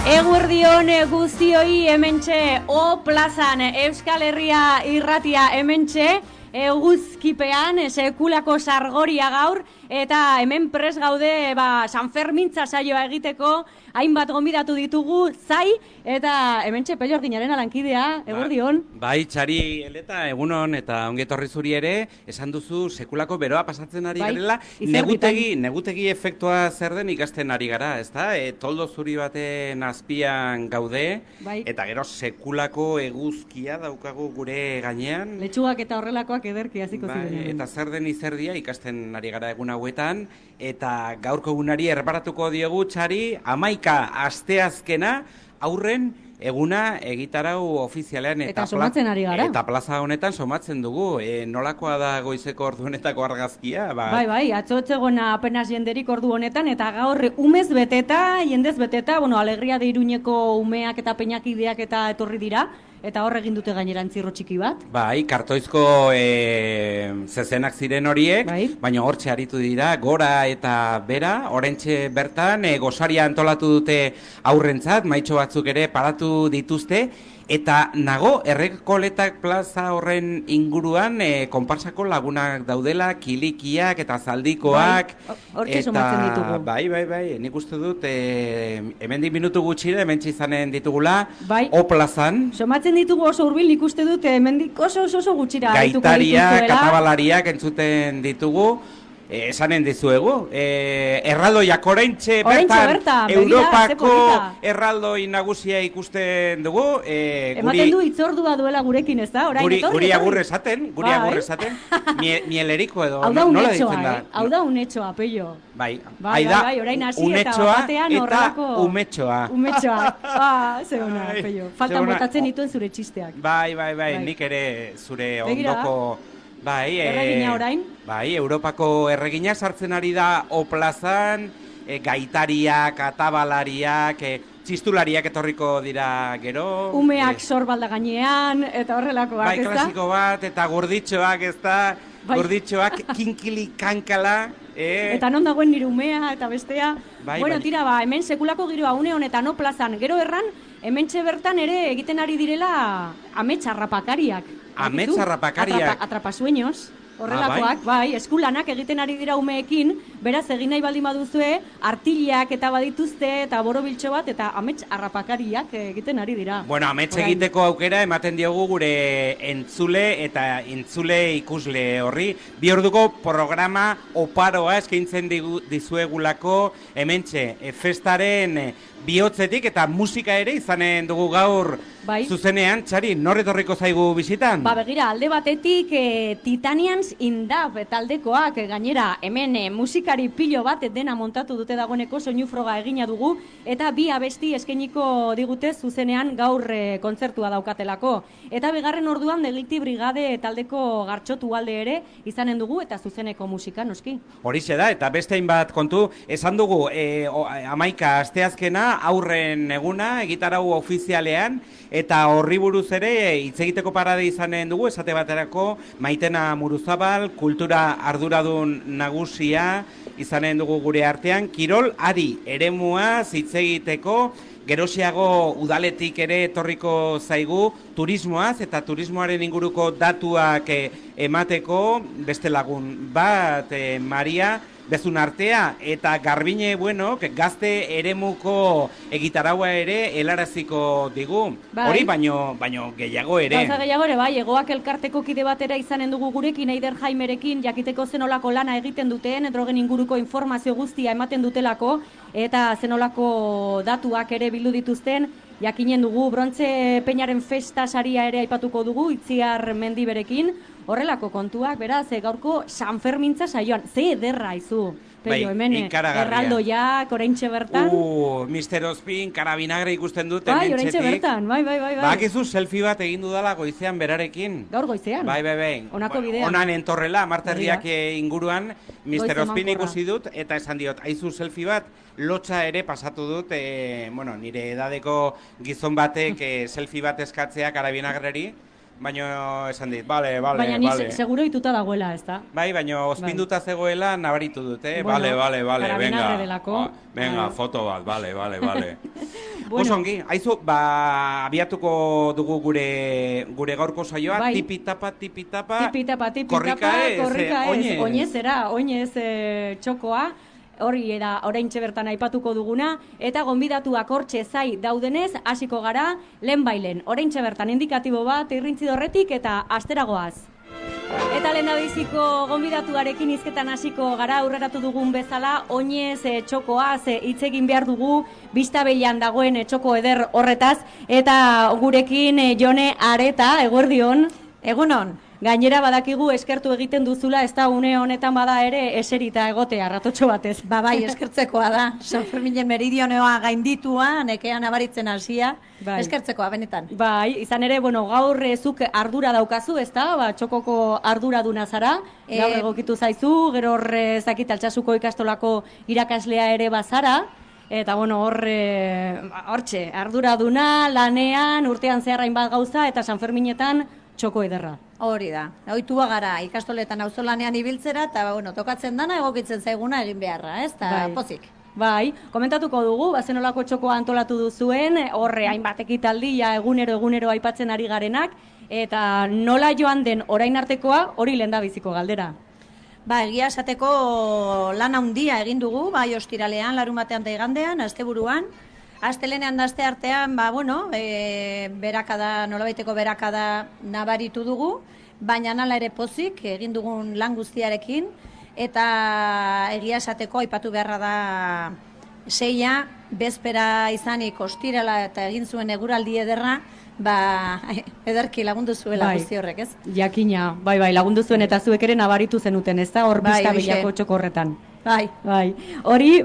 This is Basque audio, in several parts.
Eguerdion guztioi hementxe O plazan Euskal Herria irratia hementxe eguzkipean sekulako sargoria gaur eta hemen pres gaude San Fermintza saioa egiteko hainbat gonbidatu ditugu zai eta hementxe Pello Orginarena lankidea eguerdion. Bai, Txari Eleta egunon eta ongi etorri zuri ere, esan duzu sekulako beroa pasatzen ari garela, negutegi efektua zer den ikasten ari gara, ezta? Toldo zuri baten azpian gaude eta gero sekulako eguzkia daukagu gure gainean. Letxugak eta horrelakoak ederki hasiko ziren. Eta zer den izerdia ikasten ari gara egun hauetan eta gaurko egunari erreparatuko diegu Txari 11 asteazkena aurren eguna egitarau ofizialean eta somatzen ari gara. Eta plaza honetan somatzen dugu. Nolakoa da goizeko orduenetako argazkia? Bai, atxotxegona apenas jenderik ordu honetan eta gaur umez beteta, jendez beteta, alegria de Iruñeko umeak eta peñakideak eta etorri dira. Eta hor egin dute gainera entzirro txiki bat. Bai, kartoizko zezenak ziren horiek, baina hortxe aritu dira, gora eta bera, orentxe bertan, gosaria antolatu dute aurrentzat, maitxo batzuk ere paratu dituzte, eta nago, Errekoletak plaza horren inguruan konparsako lagunak daudela, kilikiak eta zaldikoak. Hortxe somatzen ditugu. Bai, nik uste dut, hemendik minutu gutxira, hementxe izanen ditugula, O plazan. Somatzen ditugu oso hurbil, nik uste dut, hemendik oso gutxira. Gaitariak, katabalariak entzuten ditugu. Esanen dizuegu, erraldoiak oraintxe bertan Europako erraldoi nagusia ikusten dugu. Ematen du itzordua duela gurekin, ez da? Guri agur esaten, mieleriko edo, nola ditzen da? Hau da unetxoa, Pello. Bai, orain hasi eta batean horrelako... Umetxoa. Zeuna, Pello. Faltan botatzen dituen zure txisteak. Bai, nik ere zure ondoko... Erregina orain? Bai, Europako erregina sartzen ari da O plazan, gaitariak, atabalariak, txistulariak etorriko dira gero. Umeak sorbalda gainean, eta horrelakoak, ez da? Bai, klasiko bat, eta gorditxoak, ez da? Gorditxoak, kinkili kankala. Eta non dagoen nire umea, eta bestea. Bueno, tira, hemen sekulako giroa une honetan O plazan, gero erran, hemen bertan ere egiten ari direla ametxarrapakariak. Ametxarrapakariak. Atrapasueños, horrelakoak, eskulanak egiten ari dira umeekin, beraz egin nahi baldin baduzue, artiliak eta badituzte, eta borobiltxo bat, eta ametxarrapakariak egiten ari dira. Bueno, ametx egiteko aukera ematen diogu gure entzule eta entzule ikusle horri. Bi orduko programa oparoa eskaintzen dizuegulako hementxe festaren bihotzetik eta musika ere izanen dugu gaur zuzenean. Txari, nor etorriko zaigu bisitan? Begira, alde batetik Titanians in Dub taldekoak gainera hemen musikari pilo bat dena montatu dute dagoeneko soinu froga egina dugu eta bi abesti eskainiko digute zuzenean gaur kontzertua daukatelako. Eta bigarren orduan Delikti Brigade taldeko gartxotu alde ere izanen dugu eta zuzeneko musika noski. Horixe da, eta beste hainbat kontu, esan dugu 11 asteazkena aurren eguna, egitarau ofizialean, eta horri buruz ere hitz egiteko parade izanen dugu, esate baterako Maitena Muruzabal, kultura arduradun nagusia izanen dugu gure artean, kirol ari eremuaz hitz egiteko, gerosiago udaletik ere etorriko zaigu turismoaz eta turismoaren inguruko datuak emateko, beste lagun bat, Maria Bezun artea, eta Garbine gazte eremuko egitaraua ere helaraziko digu. Hori baino gehiago ere. Gehiago ere, egoak elkarteko kide batera izanen dugu gurekin, Eider Jaimerekin, jakiteko zenolako lana egiten duten, drogen inguruko informazio guztia ematen dutelako, eta zenolako datuak ere bildu dituzten, jakinen dugu, brontze peñaren festa saria ere aipatuko dugu, Itziar Mendiberekin, horrelako kontuak, beraz, gaurko San Fermintza saioan, ze ederra izu, Pello, hemen, erraldoiak, oraintxe bertan. Mister Ospin, karabinagre ikusten dut, oraintxe bertan, bai. Bakizu selfie bat egin dudala goizean berarekin. Gaur goizean? Bai. Onako bidean. Onan entorrela, Marterdiak inguruan, Mister Ospin ikusi dut, eta esan diot, aizu selfie bat, lotxa ere pasatu dut, nire edadeko gizon batek selfie bat eskatzea karabinagreri, baina esan dit, bale. Baina ni seguro ituta dagoela, ez da? Bai, baina ospinduta zegoela nabaritu dut, Bueno, venga, foto bat, bale. Oso ongi, haizu, abiatuko dugu gure gaurko saioa, tipi-tapa, korrika ez, oinez txokoa, hori da oraintxe bertan aipatuko duguna, eta gonbidatuak hortxe zai daudenez, hasiko gara lehenbailen. Oraintxe bertan indikatibo bat irrintzi dorretik eta asteragoaz. Eta lehendabiziko gonbidatuarekin hizketan hasiko gara aurreratu dugun bezala, oinez txokoaz hitz egin behar dugu, Biztabellan dagoen txoko eder horretaz, eta gurekin Jone Areta, eguerdion. Egunon. Gainera badakigu eskertu egiten duzula, ez da une honetan bada ere eserita egotea, ratotxo batez. Bai, eskertzekoa da. San Ferminen meridioneoa gainditua, nekean abaritzen hasia, eskertzekoa, benetan. Bai, izan ere, gaur zuk ardura daukazu, ez da? Txokoko ardura duna zara, gaur egokitu zaizu, gero horre zakit Altsasuko ikastolako irakaslea ere bazara, eta hortxe, ardura duna, lanean, urtean zeharrain bat gauza, eta San Ferminetan txoko ederra. Hori da. Ohitua gara ikastoletan auzolanean ibiltzera eta tokatzen dana egokitzen zaiguna egin beharra, ez? Ta pozik. Bai, komentatuko dugu, zenolako txokoa antolatu duzuen, horre hainbat ekitaldia egunero aipatzen ari garenak, eta nola joan den orain artekoa hori lehendabiziko galdera. Egia esateko lan handia egin dugu, bai ostiralean, larunbatean eta igandean, asteburuan. Astelenean da aste artean, nolabaiteko berakada nabaritu dugu, baina hala ere pozik egin dugun lan guztiarekin, eta egia esateko aipatu beharra da seia, bezpera izanik ostirala eta egin zuen eguraldi ederra, ederki lagundu zuela guzti horrek, ez? Jakina, bai, lagundu zuen eta zuek ere nabaritu zenuten, ez da? Hor Biztabellako txoko horretan. Bai. Hori,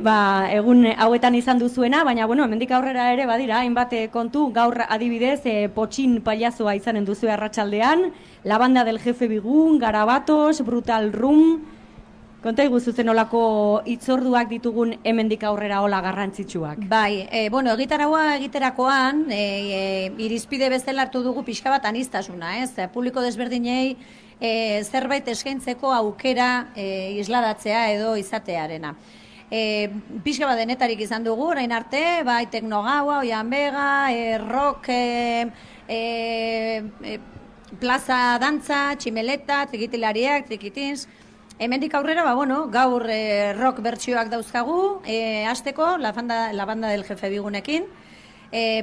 egun hauetan izan duzuena, baina, hemendik aurrera ere badira, hainbat kontu, gaur adibidez, potxin pailazoa izanen duzu arratsaldean, La Banda del Jefe Bigun, Garabatos, Brutal Room, konta iguzu zenolako hitzorduak ditugun hemendik aurrera hola garrantzitsuak. Bai, egitaragoa egiterakoan, irizpide bezala hartu dugu pixka bat aniztasuna, ez? Publiko desberdinei zerbait eskaintzeko aukera isladatzea edo izatearena. Pixka bat denetarik izan dugu, orain arte, bai teknogaua, oian bega, rock, plaza dantza, tximeleta, trikitilariak, trikitins. Hemendik aurrera, gaur rock bertsioak dauzkagu, hasteko, la banda del Jefe Bigunekin,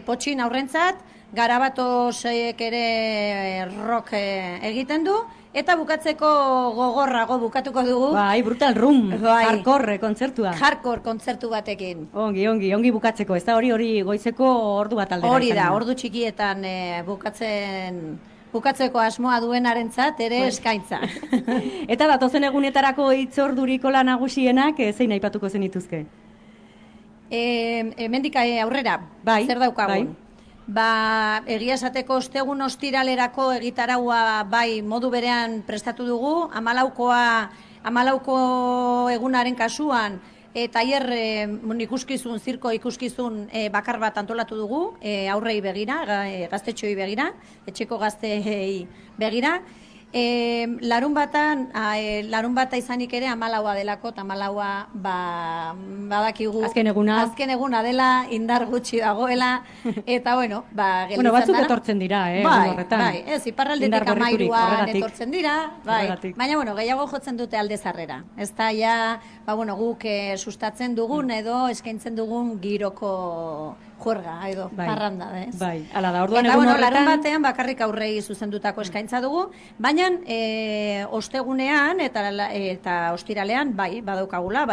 potxin aurrentzat, Garabatosek ere rock egiten du, eta bukatzeko gogorrago bukatuko dugu. Bai, Brutal Room, hardcore kontzertua. Hardcore kontzertu batekin. Ongi bukatzeko, ez da hori goizeko ordu bat aldera. Hori da, ordu txikietan bukatzeko asmoa duenarentzat ere eskaintza. Eta datozen egunetarako hitzorduriko lan nagusienak zein aipatuko zenituzke? Hemendik aurrera, zer daukagun? Egia esateko ostegun ostiralerako egitaraua modu berean prestatu dugu, 14 egunaren kasuan, tailer ikuskizun, zirko ikuskizun bakar bat antolatu dugu, aurrei begira, gaztetxoi begira, etxeko gaztei begira. Larun bata izanik ere 14 delako, eta 14 badakigu azken eguna dela, indar gutxi dagoela, eta batzuk etortzen dira, bai, ez, iparraldetik 13an etortzen dira, baina gehiago jotzen dute alde zarrera, ez da guk sustatzen dugun edo eskaintzen dugun giroko juerga, edo, parranda, ez? Bai, ala da, orduan egun horretan... Larun batean bakarrik aurrei zuzendutako eskaintza dugu, baina ostegunean eta ostiralean, badaukagula,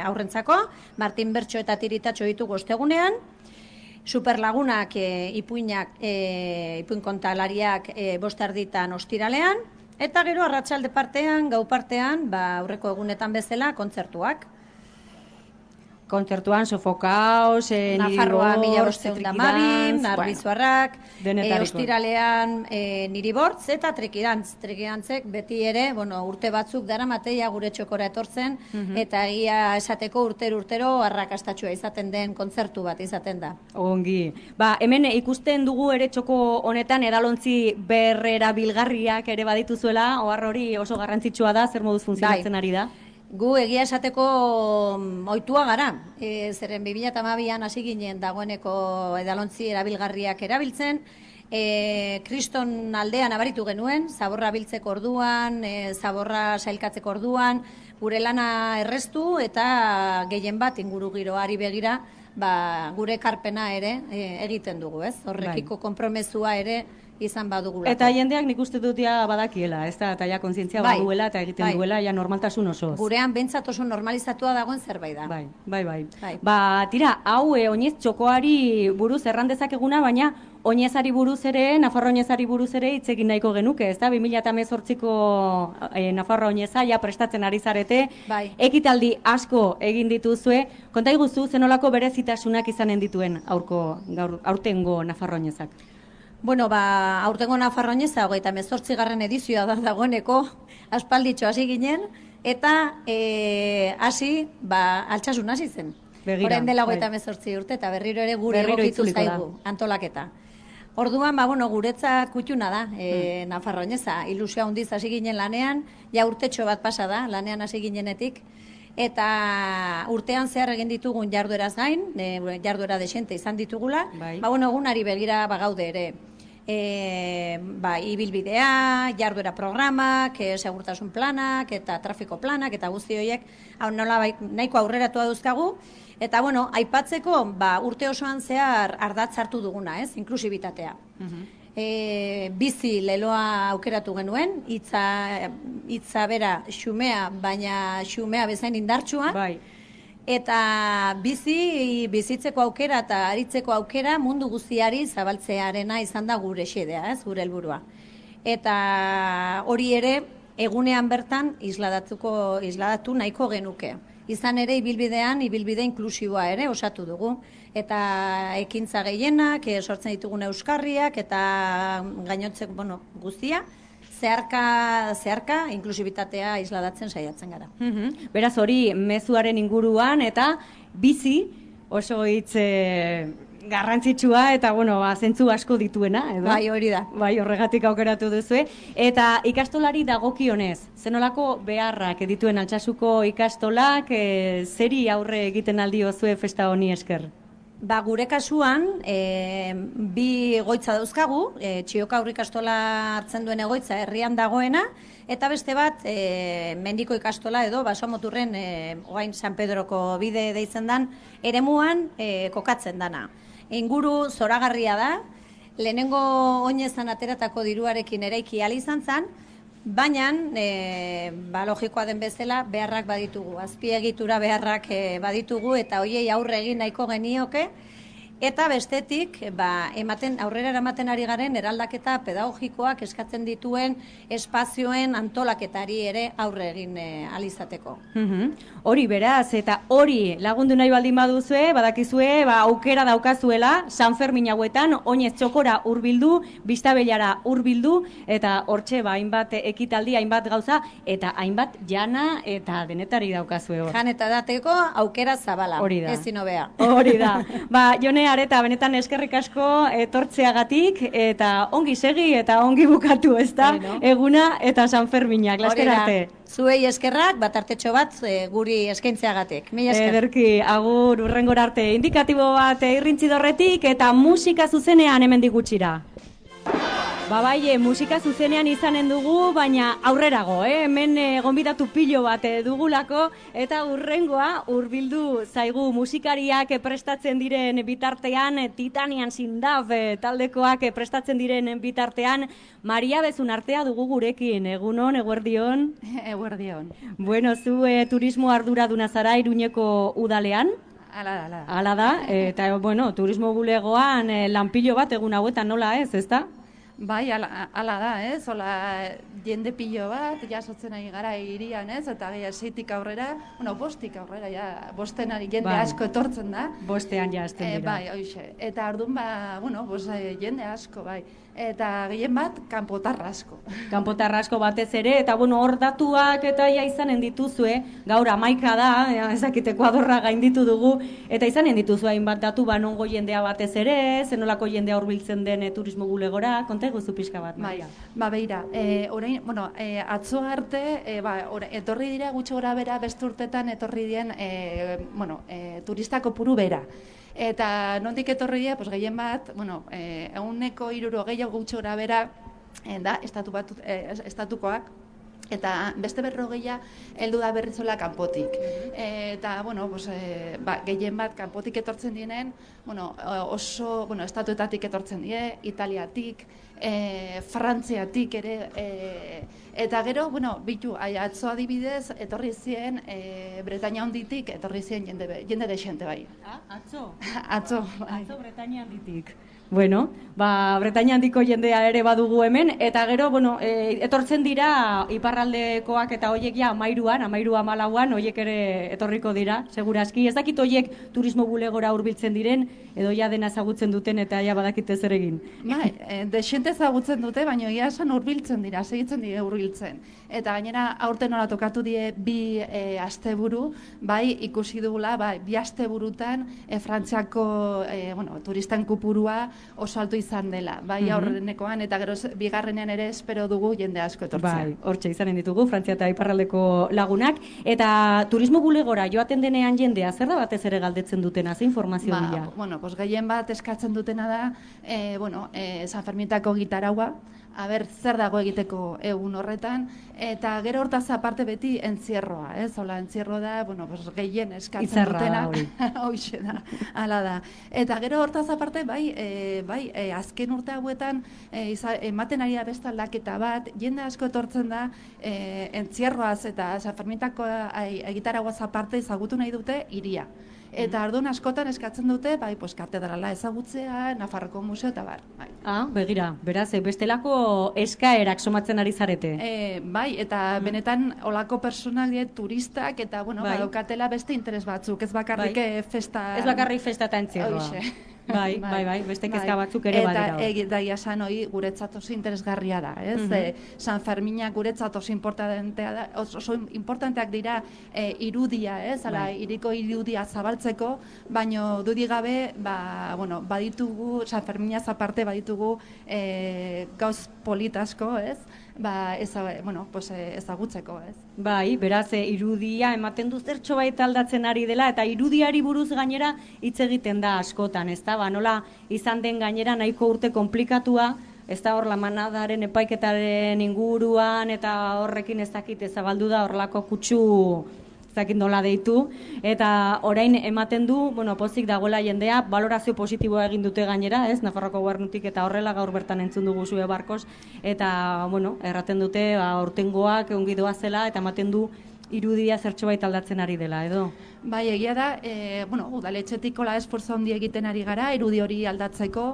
aurrentzako, Martin Bertxo eta Tiritatxo ditugu ostegunean, Superlagunak, ipuin kontalariak bosterditan ostiralean, eta gero arratsalde partean, gau partean, aurreko egunetan bezala, kontzertuak. Kontzertuan Sofokaos, Nafarroa mila bosteun da mabin, Arbizuarrak, denetariko. Ostiralean Niribortz eta Trekidantzek beti ere, urte batzuk dara mateia gure txokora etortzen, eta egia esateko urtero arrakastatxua izaten den kontzertu bat izaten da. Ongi. Hemen ikusten dugu ere txoko honetan edalontzi berrera bilgarriak ere badituzuela, ohar hori oso garrantzitsua da, zer moduz funtzionatzen ari da? Gu egia esateko ohitua gara, zeren 2012an hasi ginen dagoeneko edalontzi erabilgarriak erabiltzen, kriston aldean abaritu genuen, zaborra biltzeko orduan, zaborra sailkatzeko orduan, gure lana erreztu eta gehien bat inguru giroari begira, gure ekarpena ere egiten dugu, ez? Horrekiko konpromezua ere izan badugulako. Eta jendeak nik uste dut badakiela, ez da, eta ja kontzientzia baduela eta egiten duela ja normaltasun osoz. Gurean bentsat oso normalizatua dagoen zerbait da. Bai. Tira, hau oinez txokoari buruz errandezakeguna, baina oinezari buruz ere, Nafarro oinezari buruz ere hitz egin nahiko genuke, ez da, 2018ko Nafarro oineza ja prestatzen ari zarete, ekitaldi asko egin dituzue, konta iguzu zenolako berezitasunak izanen dituen aurtengo Nafarro oinezak? Aurtengo Nafarro oineza 28. edizioa da dagoeneko, aspalditxo hasi ginen, eta hasi, altsasun hasi zen. Orain dela 28 urte, eta berriro ere gure egokitu zaigu antolaketa. Orduan, guretzat kutxuna da, Nafarro oineza, ilusioa handiz hasi ginen lanean, ja urtetxo bat pasa da, lanean hasi ginenetik, eta urtean zehar egin ditugun jardueraz gain, jarduera desente izan ditugula, egunari begira gaude ere. Ibilbidea, jarduera programak, segurtasun planak, eta trafiko planak, eta guzti horiek, nahiko aurreratua duzkagu, eta aipatzeko urte osoan zehar ardatz hartu duguna, inklusibitatea. Bizi leloa aukeratu genuen, hitza bera xumea, baina xumea bezain indartsua, eta bizitzeko aukera eta aritzeko aukera mundu guztiari zabaltzearena izan da gure xedea, gure helburua. Eta hori ere egunean bertan isladatu nahiko genuke. Izan ere ibilbide inklusiboa ere osatu dugu. Eta ekintza gehienak, sortzen ditugun euskarriak eta gainotzek guztia, zeharka inklusibitatea isladatzen saiatzen gara. Beraz hori mezuaren inguruan eta bizi oso hitz garrantzitsua eta zentzu asko dituena, edo? Bai, hori da. Bai, horregatik aukeratu duzue. Eta ikastolari dagokionez, zenolako beharrak dituen Altsasuko ikastolak, zeri aurre egiten aldiozue festa honi esker? Gure kasuan, bi egoitza dauzkagu, Txioka aurrikastola hartzen duen egoitza herrian dagoena, eta beste bat, mendiko ikastola edo, Basomoturren, oain San Pedroko bide deitzen dan, eremuan kokatzen dana. Inguru zoragarria da, lehenengo oinezan ateratako diruarekin eraiki ahal izan zen, baina, logikoa den bezala, beharrak baditugu, azpiegitura beharrak baditugu, eta hoiei aurre egin nahiko genioke, eta bestetik, aurrera eramaten ari garen eraldaketa pedagogikoak eskatzen dituen espazioen antolaketari ere aurre egin ahal izateko. Hori beraz, eta hori lagundu nahi baldin baduzue, badakizue, aukera daukazuela, San Fermin hauetan, oinez txokora hurbildu, Biztabellara hurbildu, eta hortxe hainbat ekitaldi, hainbat gauza, eta hainbat jana eta denetari daukazue hor. Jan eta dateko aukera zabala, ezin hobea. Hori da. Jone Areta, benetan eskerrik asko etortzeagatik, eta ongi segi eta ongi bukatu, ezta? Eguna eta San Ferminak, laster arte. Zuei eskerrak, artetxo bat guri eskaintzeagatik. Mila esker. Ederki, agur urrengora arte. Indikatibo bat irrintzi dorretik eta musika zuzenean hemendik gutxira. Musika zuzenean izanen dugu, baina aurrerago, hemen gonbidatu pilo bat dugulako, eta urrengoa hurbildu zaigu musikariak prestatzen diren bitartean, Titanian Sindaf taldekoak prestatzen diren bitartean, Maria Bezun artea dugu gurekin, egunon, eguerdion? Eguerdion. Bueno, zu turismo arduraduna zara Iruñeko udalean? Hala da, eta turismo bulegoan lanpilo bat egun hauetan nola ez, ezta? Bai, ala da, hola jende pilo bat, jasotzen ari gara hirian, ez? Eta gehi 6tik aurrera, 5tik aurrera, ja, bosten ari jende asko etortzen da. Bostean ja hasten dira. Bai, hoxe. Eta orduan, jende asko, bai. Eta gehien bat, kanpotarra asko. Kanpotarra asko batez ere, eta hor datuak eta ja izanen dituzue, gaur 11 da, ezakite Ekuadorra gainditu dugu, eta izanen dituzu hainbat datu, nongo jendea batez ere, zenolako jendea hurbiltzen den turismo bulegora, konta eguzu pixka bat. Bai, beira, orain, atzo arte, etorri dira gutxi gora bera, beste urtetan etorri dien, turista kopuru bera. Eta nondik etorri dira, gehien bat, 160 gutxi gora bera, da, estatukoak, eta beste 40 heldu da berrizola kanpotik. Eta, gehien bat kanpotik etortzen dienen, estatuetatik etortzen die, Italiatik, Frantziatik ere, eta gero, atzo adibidez, etorri ziren, Bretainia Handitik, etorri ziren jende desente bai. Atzo? Atzo, bai. Atzo Bretainia Handitik. Bueno, Bretainia Handiko jendea ere badugu hemen, eta gero, etortzen dira iparraldekoak eta hoiek ja 13-14, hoiek ere etorriko dira, segurazki. Ez dakit hoiek turismo bulegora hurbiltzen diren, edo ja dena ezagutzen duten eta ja badakite zer egin. Bai, desente ezagutzen dute, baina egia esan hurbiltzen dira, segitzen dira hurbiltzen. Eta gainera aurten nola tokatu die 2 asteburu, bai ikusi dugula, bi asteburutan Frantziako turisten kopurua oso altu izan dela, bai aurrenekoan, eta gero bigarrenean ere espero dugu jende asko etortzea. Bai, hortxe izanen ditugu, Frantzia eta iparraldeko lagunak, eta turismo bulegora joaten denean jendea, zer da batez ere galdetzen dutena, ze informazio bila? Gehien bat eskatzen dutena da, San Fermintako gitaraua, zer dago egiteko egun horretan, eta gero hortaz aparte beti entzierroa, entzierro da, gehien eskatzen dutena, hoxe da, hala da. Eta gero hortaz aparte, azken urte hauetan, ematen ari da beste aldaketa bat, jende asko etortzen da, entzierroaz eta San Fermintako gitarauaz aparte ezagutu nahi dute hiria. Eta ardun askotan eskatzen dute, katedrala ezagutzea, Nafarroko museo eta bar. Begira, beraz, bestelako eskaerak somatzen ari zarete. Bai, eta benetan olako personak die turistak, eta, daukatela beste interes batzuk, ez bakarrik festa... Ez bakarrik festa eta entzierroa. Bai, beste kezka batzuk ere badira. Eta daia esan hori guretzat oso interesgarria da, ez? San Ferminak guretzat oso importanteak dira irudia, ez? Hiriko irudia zabaltzeko, baino dudi gabe, baditugu, San Ferminaz aparte baditugu gauz politasko, ez? Ezagutzeko, ez? Bai, beraz, irudia ematen du zertxo baita aldatzen ari dela, eta irudiari buruz gainera hitz egiten da askotan, ez da? Nola izan den gainera nahiko urte komplikatua, ez da hor Lamanadaren epaiketaren inguruan, eta horrekin ez dakit zabaldu da horrelako kutsu zakit nola deitu, eta orain ematen du, pozik dagoela jendea, balorazio positiboa egin dute gainera, ez, Nafarroko Gobernutik eta horrela gaur bertan entzun dugu zue barkos, eta, erraten dute, aurtengoak ongi doazela, eta ematen du irudia zertxo baita aldatzen ari dela, edo? Bai, egia da, udaletxetik hola esforzo handi egiten ari gara, irudi hori aldatzeko,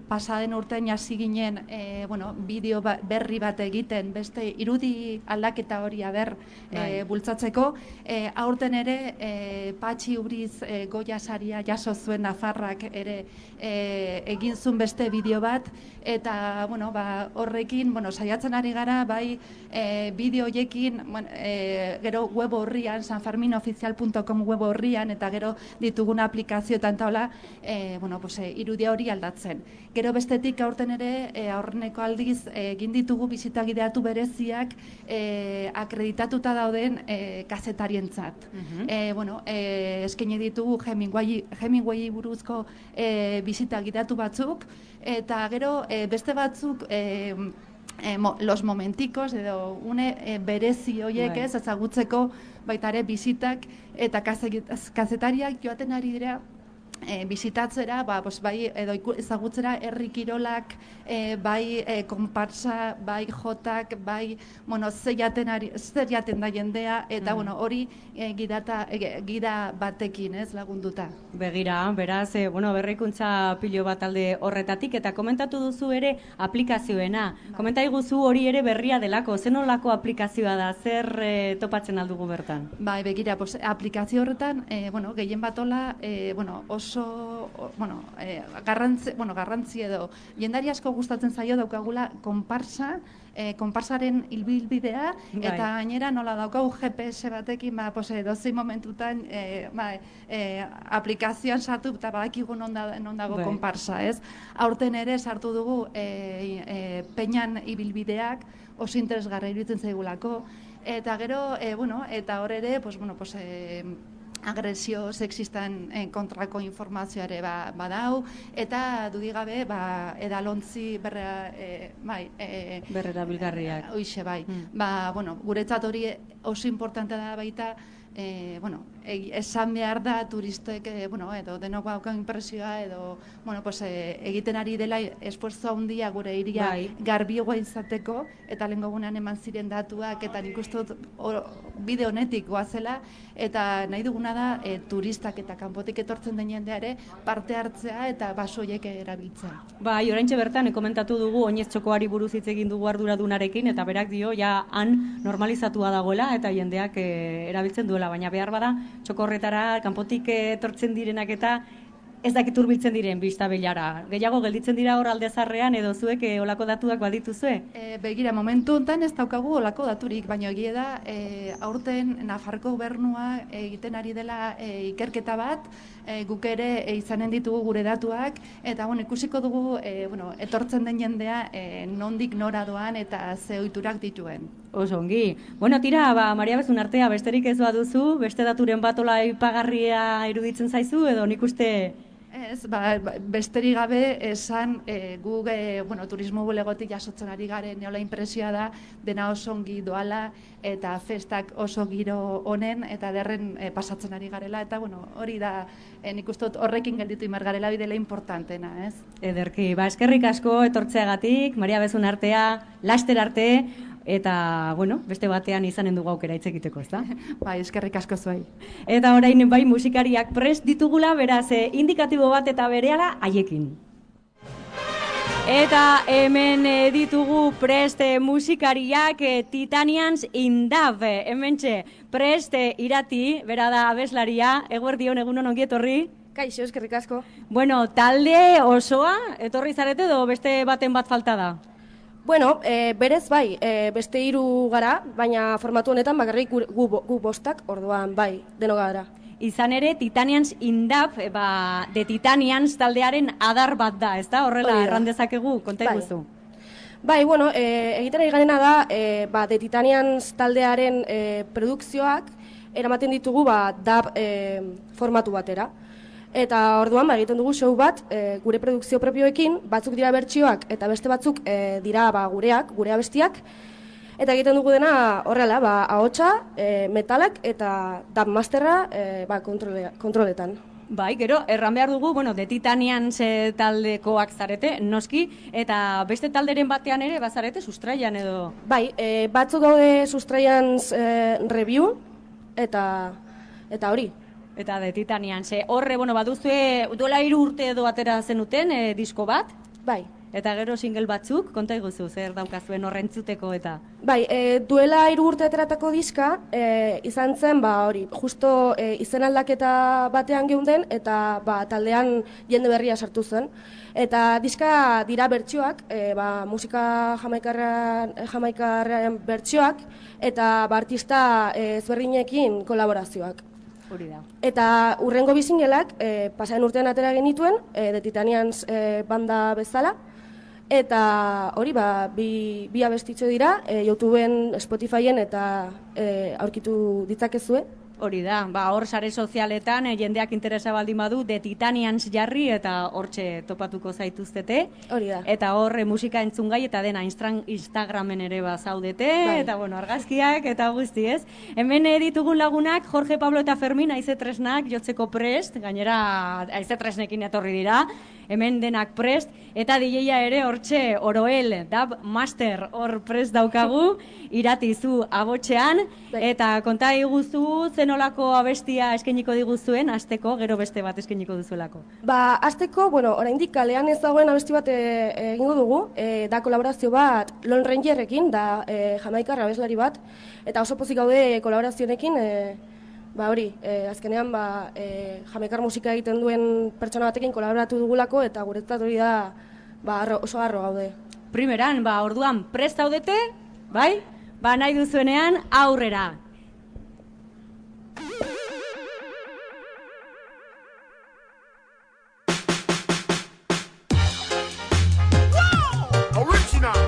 pasaden urtean hasi ginen, bideo berri bat egiten, beste irudi aldaketa hori bultzatzeko, aurten ere, Patxi Uriz Goya saria jaso zuen Nafarrak ere egin zuen beste bideo bat, eta horrekin, saiatzen ari gara, bai, bideo horiekin, gero web horrian, sanferminoficial.com web horrian, eta gero ditugun aplikazioetan taula, irudia hori aldatzen. Gero bestetik aurten ere, aurreneko aldiz, egin ditugu bisitagideatu bereziak akreditatuta dauden kazetarientzat. Eskaini ditugu Hemingway buruzko bisitagideatu batzuk, eta gero beste batzuk los momentikos edo une berezi horiek ez ezagutzeko baita ere bizitak eta kazetariak joaten ari dira bizitatzera, bai, edo ezagutzera herri kirolak, bai konparsa, bai jotak, bai, zer jaten da jendea, eta hori gida batekin, ez, lagunduta. Begira, beraz, berrikuntza pilo bat alde horretatik, eta komentatu duzu ere aplikazioena. Komenta iguzu hori ere berria delako, zenolako aplikazioa da, zer topatzen aldugu bertan? Bai, begira, aplikazio horretan, gehien batola, oso garrantzi edo jendari asko gustatzen zaio daukagula konparsaren ilbilbidea, eta gainera nola daukagu GPS batekin, edozein momentutan aplikazioan sartu eta badakigu non dago konparsa, ez? Aurten ere sartu dugu peñan ibilbideak, oso interesgarra iruditzen zaigulako, eta gero, eta hor ere, agresio sexistan kontrako informazioare badau, eta dudigabe edalontzi berrerabilgarriak. Hoixe, bai. Guretzat hori oso importante da baita, esan behar da turistek, edo denok baukan impresioa, edo, egiten ari dela esfuerzo handia gure iria garbioa izateko, eta lehengo gunean eman ziren datuak, eta nik uste dut bide honetik goazela, eta nahi duguna da turistak eta kanpotik etortzen den jendeare parte hartzea eta basoiek erabiltzea. Bai, oraintxe bertan komentatu dugu oinez txokoari buruz hitz egin dugu arduradunarekin, eta berak dio ja han normalizatua dagoela eta jendeak erabiltzen duela, baina behar bada txokorretara kanpotik etortzen direnak eta ez dakit hurbiltzen diren bistabelara. Gehiago gelditzen dira hor aldezarrean edo zuek olako datuak badituzue? Begira, momentu honetan ez daukagu olako daturik, baina egia da aurten Nafarroko gobernua egiten ari dela ikerketa bat, guk ere izanen ditugu gure datuak, eta ikusiko dugu etortzen den jendea nondik nora doan eta ze ohiturak dituen. Oso ongi. Tira, Maria Bezun Artea, besterik ez baduzu, beste daturen bat ola aipagarria iruditzen zaizu, edo nik uste... Ez, besterik gabe esan guk turismo bulegotik jasotzen ari garen neola impresioa da dena oso ongi doala eta festak oso giro honen eta derren pasatzen ari garela eta hori da nik uste dut horrekin gelditu imar garela bidela importantena, ez? Ederki, eskerrik asko etortzeagatik, Maria Bezun Artea, laster arte, eta, beste batean izanen dugu aukera hitz egiteko, ezta? Bai, eskerrik asko zuei. Eta orain musikariak prest ditugula, beraz, indikatibo bat eta berehala haiekin. Eta hemen ditugu prest musikariak Titanians in Dove. Hementxe, prest Irati, bera da abeslaria, eguerdion egunon ongi etorri. Kaixo, eskerrik asko. Talde osoa, etorri zarete edo beste baten bat falta da? Berez bai, beste 3 gara, baina formatu honetan bakarrik gu bostak, orduan bai, deno gara. Izan ere, Titanians in Dove, The Titanians taldearen adar bat da, ezta? Horrela errandezakegu, konta iguzu. Bai, egiten ari garena da, The Titanians taldearen produkzioak eramaten ditugu Dove formatu batera. Eta orduan egiten dugu show bat gure produkzio propioekin, batzuk dira bertsioak eta beste batzuk dira gureak, gure abestiak. Eta egiten dugu dena horrela, ahotsa, metalak eta dubmasterra kontroletan. Bai, gero, erran behar dugu, The Titanians taldekoak zarete, noski, eta beste talderen batean ere, bazarete, sustraian edo? Bai, batzuk gaude Sustraians review, eta hori. Eta The Titanians, horre, baduzue, duela 3 urte edo atera zenuten disko bat? Bai. Eta gero single batzuk, konta iguzu, zer daukazuen horrentzuteko eta? Bai, duela 3 urte ateratako diska, izan zen, hori, justo izen aldaketa batean geunden, eta taldean jende berria sartu zen. Eta diska dira bertsioak, musika jamaikarren bertsioak, eta artista ezberdinekin kolaborazioak. Hori da. Eta urrengo bisingelak, pasaren urtean atera genituen, The Titanians banda bezala, eta hori, bi abestitxo dira, YouTubeen, Spotifyen eta aurkitu ditzakezue. Hori da, hor sare sozialetan jendeak interesa baldin badu The Titanians jarri eta hortxe topatuko zaituztete. Hori da. Eta hor musika entzungai eta dena Instagramen ere zaudete, eta argazkiak eta guzti, ez? Hemen ditugun lagunak Jorge, Pablo eta Fermin haize tresnak jotzeko prest, gainera haize tresnekin etorri dira, hemen denak prest, eta DJ-a ere hortxe Oroel, Dub Master hor prest daukagu, iratizu abotxean, eta konta iguzu zenolako abestia eskainiko diguzuen, asteko, gero beste bat eskainiko duzuelako. Asteko, oraindik kalean ez dagoen abesti bat egingo dugu, da kolaborazio bat Lone Rangerrekin, da jamaikar abeslari bat, eta oso pozik gaude kolaborazionekin, azkenean jamaikar musika egiten duen pertsona batekin kolaboratu dugulako, eta guretzat hori da oso harro gaude. Primeran, orduan prest zaudete, bai? Nahi duzuenean aurrera. Original.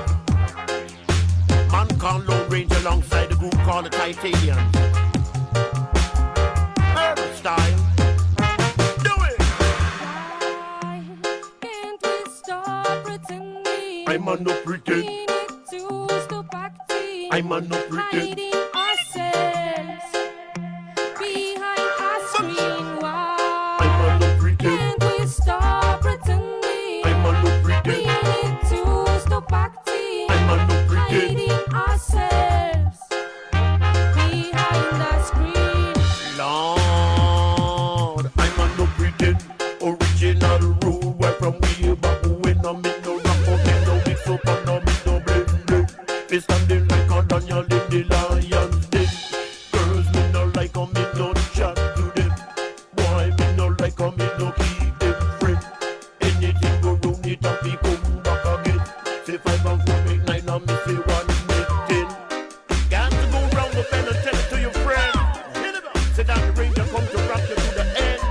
Man called Lone Ranger alongside the group called the Titanians. Urban style. Do it. Why can't we stop pretending? I'm a no pretend. We need to stop acting. I'm a no pretend. Hiding ourselves behind our screen. Why I'm a no pretend. can't we stop pretending? I'm a no We pretend. need to stop acting. I'm a no pretend. Hiding ourselves behind our screen. Lord, I'm a no pretend. Original rule where from way back when I make no rap up, make no mix up, and I make no blend. Be standing like a Daniel in the lion's den. Girls me no like a me no chat to them. Why me no like a me no keep them friend. Anything go wrong it and we come back again. Say 5 and 4 make 9 and me say 1 make 10. Got to go round the bend and tell it to your friend. Say that the Ranger come to rock you to the end.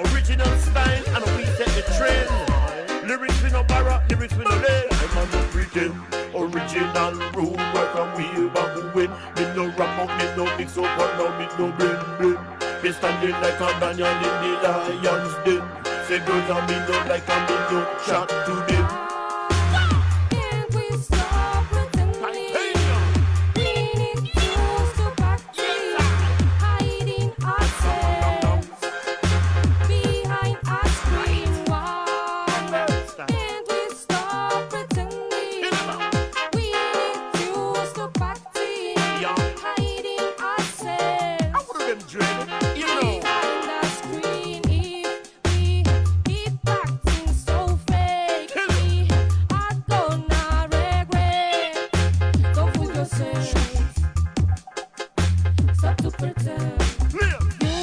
Original style and we set the trend. Lyrics we no borrow, lyrics we no lay. I'm a no pretend. Original rule right from way back when. Me no rap up, me no mix up, and no me no blend. Be standing like a Daniel in the lion's den. Say girls and me no like a me no chat to them. Can't we stop pretending? We need to stop acting. Hiding ourselves behind our screen. Why can't we stop pretending? We need to stop acting. Hiding ourselves How would them dread? You know. behind our screen. If we keep acting so fake, we are gonna regret. Don't fool yourself. Stop to pretend. Clear. You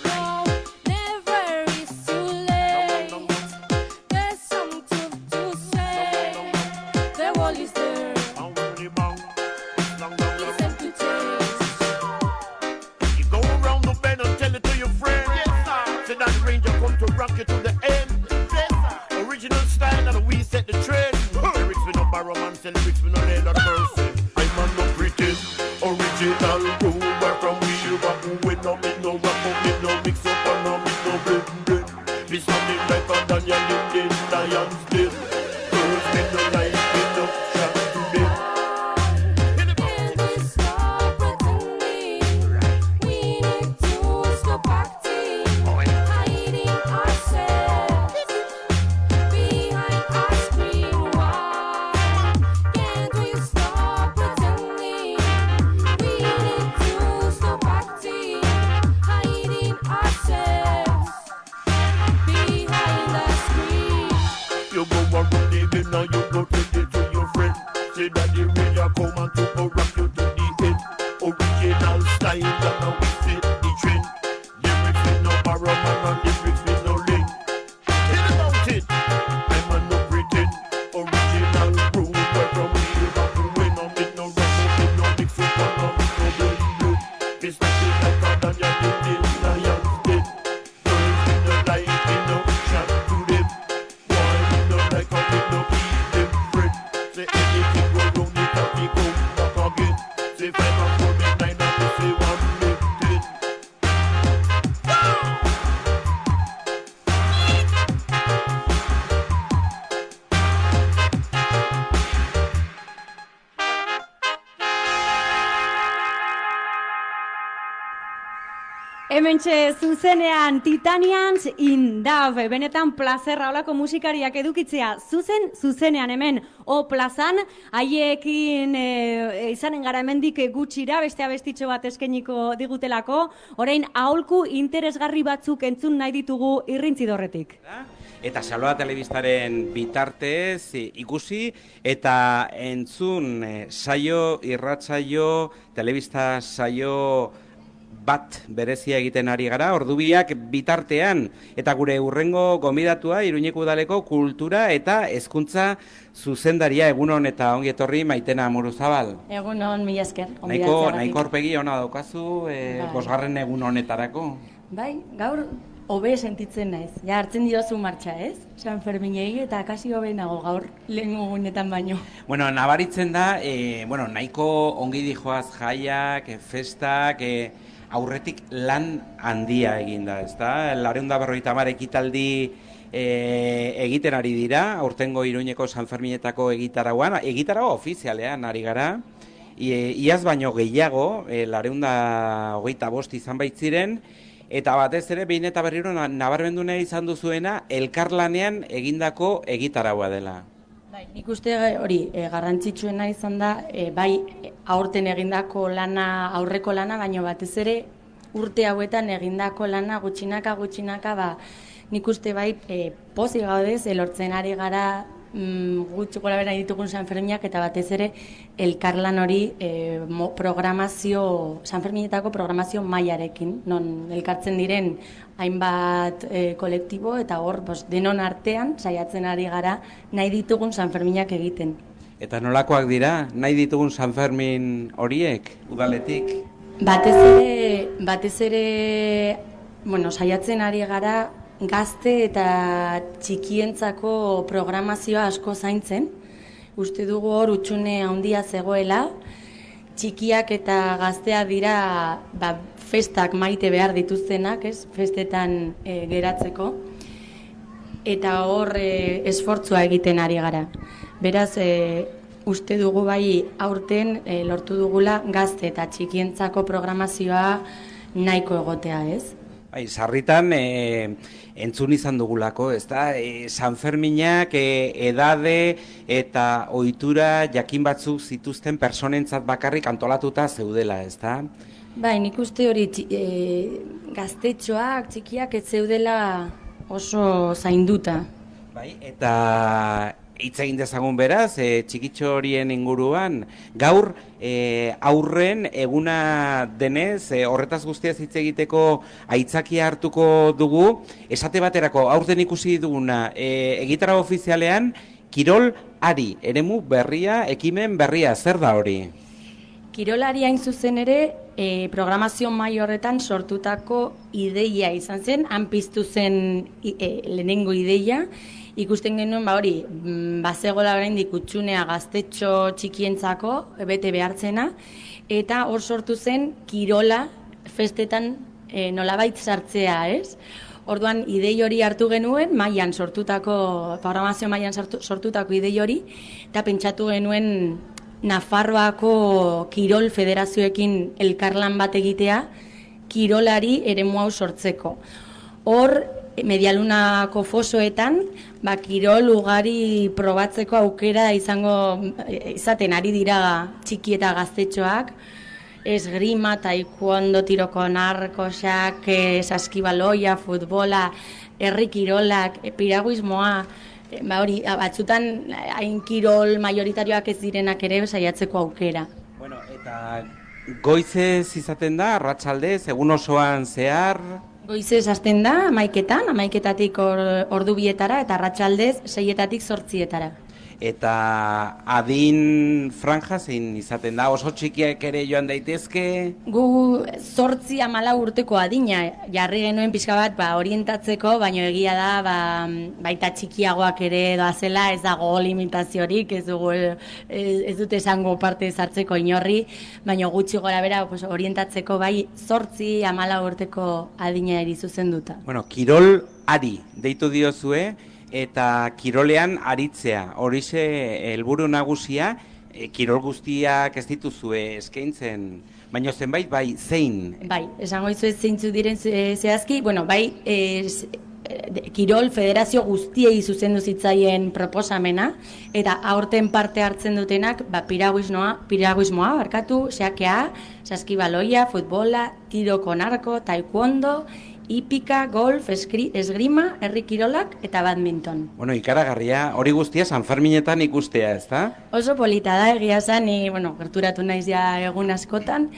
know, never is too late. There's something to say. The wall is there. Bang, bang, bang. Long, long, long. Listen to taste. You go around the bend and tell it to your friend. Say that the Ranger come to rock you to the end. Original style and we set the trend. Lyrics we no borrow man, say lyrics we no lay that person. I'm a no pretend. Original rule where from we back when no me no rap up, me no mix up, and no me no blend. Be standing like a Daniel in the lion's den. Girls me no like, me no chat to them. Can't we stop pretending? We need to stop acting. Hiding ourselves behind our screen. Why can't we stop pretending? We need to stop acting. Hiding ourselves behind our screen. You go and run the game now, you go take it to your friend. Say that the Ranger come and to go rock you to the end. Original style and now we set the trend. Lyrics with no borrow man and lyrics with no link. Hit about it. I'm a no pretend. Original rule where from we back when I make no rap up, me no mix up, and I make no blend. Be standing like a Daniel in the lion's den. Girls me no like, me no chat to them. Why me no like a me no keep them friend. Say anything go wrong, it can be come back hementxe zuzenean Titanians in Dove, benetan plazerra olako musikariak edukitzea, zuzenean hemen O plazan, haiekin izanen gara hemendik gutxira, beste abestitxo bat eskainiko digutelako, orain aholku interesgarri batzuk entzun nahi ditugu Irrintzidorretik. Eta Saloa Telebistaren bitartez ikusi eta entzun saio, irratsaio, telebista saio bat berezia egiten ari gara, ordubiak bitartean, eta gure hurrengo gonbidatua Iruñeko Udaleko kultura eta hezkuntza zuzendaria. Egunon eta ongi etorri Maitena Muruzabal. Egunon, mila esker. Nahiko aurpegi ona daukazu, bosgarren egun honetarako. Bai, gaur hobe sentitzen naiz. Ja hartzen diozu martxa, ez? San Ferminei eta kasi hobe nago gaur lehen egunetan baino. Bueno, nabaritzen da, nahiko ongi dijoaz jaiak, festak, aurretik lan handia eginda, ezta? 250 ekitaldi egiten ari dira, aurtengo Iruñeko San Ferminetako egitarauan, egitarau ofizialean ari gara, iaz baino gehiago, 225 izan baitziren, eta batez ere, behin eta berriro nabarmendu nahi izan duzuena, elkarlanean egindako egitaraua dela. Bai, nik uste hori garrantzitsuena izan da, bai aurten egindako lana, aurreko lana, baino batez ere urte hauetan egindako lana gutxinaka, nik uste bai pozik gaudez, elortzen ari gara gutxi gora bera ditugun San Ferminak eta batez ere elkarlan hori San Ferminetako programazio mailarekin, non elkartzen diren hainbat kolektibo eta hor denon artean saiatzen ari gara nahi ditugun San Ferminak egiten. Eta nolakoak dira nahi ditugun San Fermin horiek, udaletik? Batez ere, saiatzen ari gara gazte eta txikientzako programazioa asko zaintzen. Uste dugu hor utxune handia zegoela, txikiak eta gaztea dira festak maite behar dituztenak, festetan geratzeko, eta hor esfortzua egiten ari gara. Beraz, uste dugu bai aurten lortu dugula gazte eta txikientzako programazioa nahiko egotea, ez? Bai, sarritan entzun izan dugulako, ezta? San Ferminak edade eta ohitura jakin batzuk zituzten personentzat bakarrik antolatuta zeudela, ezta? Bai, nik uste hori gaztetxoak, txikiak ez zeudela oso zainduta. Bai, eta hitz egin dezagun beraz, txikitxo horien inguruan, gaur aurren eguna denez, horretaz guztiaz hitz egiteko aitzakia hartuko dugu, esate baterako aurten ikusi duguna, egitara ofizialean, kirol ari, eremu berria, ekimen berria, zer da hori? Kirolari hain zuzen ere, programazio mai horretan sortutako ideia izan zen, han piztu zen lehenengo ideia, ikusten genuen bazegoela oraindik utxunea gaztetxo txikientzako bete behartzena, eta hor sortu zen kirola festetan nolabait sartzea, ez? Orduan idei hori hartu genuen, programazio mailan sortutako idei hori, eta pentsatu genuen Nafarroako kirol federazioekin elkarlan bat egitea, kirolari eremu hau sortzeko. Hor, Medialunako fosoetan, kirol ugari probatzeko aukera izaten ari dira txiki eta gaztetxoak, esgrima, taekwondo, tiroko narkosak, saskibaloia, futbola, herri kirolak, piraguismoa, batzutan hain kirol majoritarioak ez direnak ere saiatzeko aukera. Bueno, eta goizez izaten da, arratsaldez, egun osoan zehar? Goizez hasten da, 11:00-tatik ordu bietara, eta arratsaldez 6:00-tatik 8:00-etara. Eta adin franja zein izaten da, oso txikiak ere joan daitezke? Gu 8-14 urteko adina jarri genuen pixka bat orientatzeko, baina egia da baita txikiagoak ere doazela, ez dago limitaziorik, ez dute esango parte sartzeko inorri, baina gutxi gora bera orientatzeko 8-14 urteko adina eri zuzenduta. Bueno, kirol ari deitu diozue, eta kirolean aritzea, horixe helburu nagusia, kirol guztiak ez dituzue eskaintzen, baina zenbait bai, zein? Bai, esango izu ez zeintzu diren zehazki, bueno, bai, Kirol Federazio guztiei zuzendu zitzaien proposamena, eta aurten parte hartzen dutenak, piraguismoa, xakea, saskibaloia, futbola, tiro con arco, taekwondo, hipika, golf, esgrima, herri kirolak eta badminton. Bueno, ikaragarria, hori guztia Sanferminetan ikustea, ez da? Oso polita da, egia zen, ni, gerturatu naiz ja egun askotan,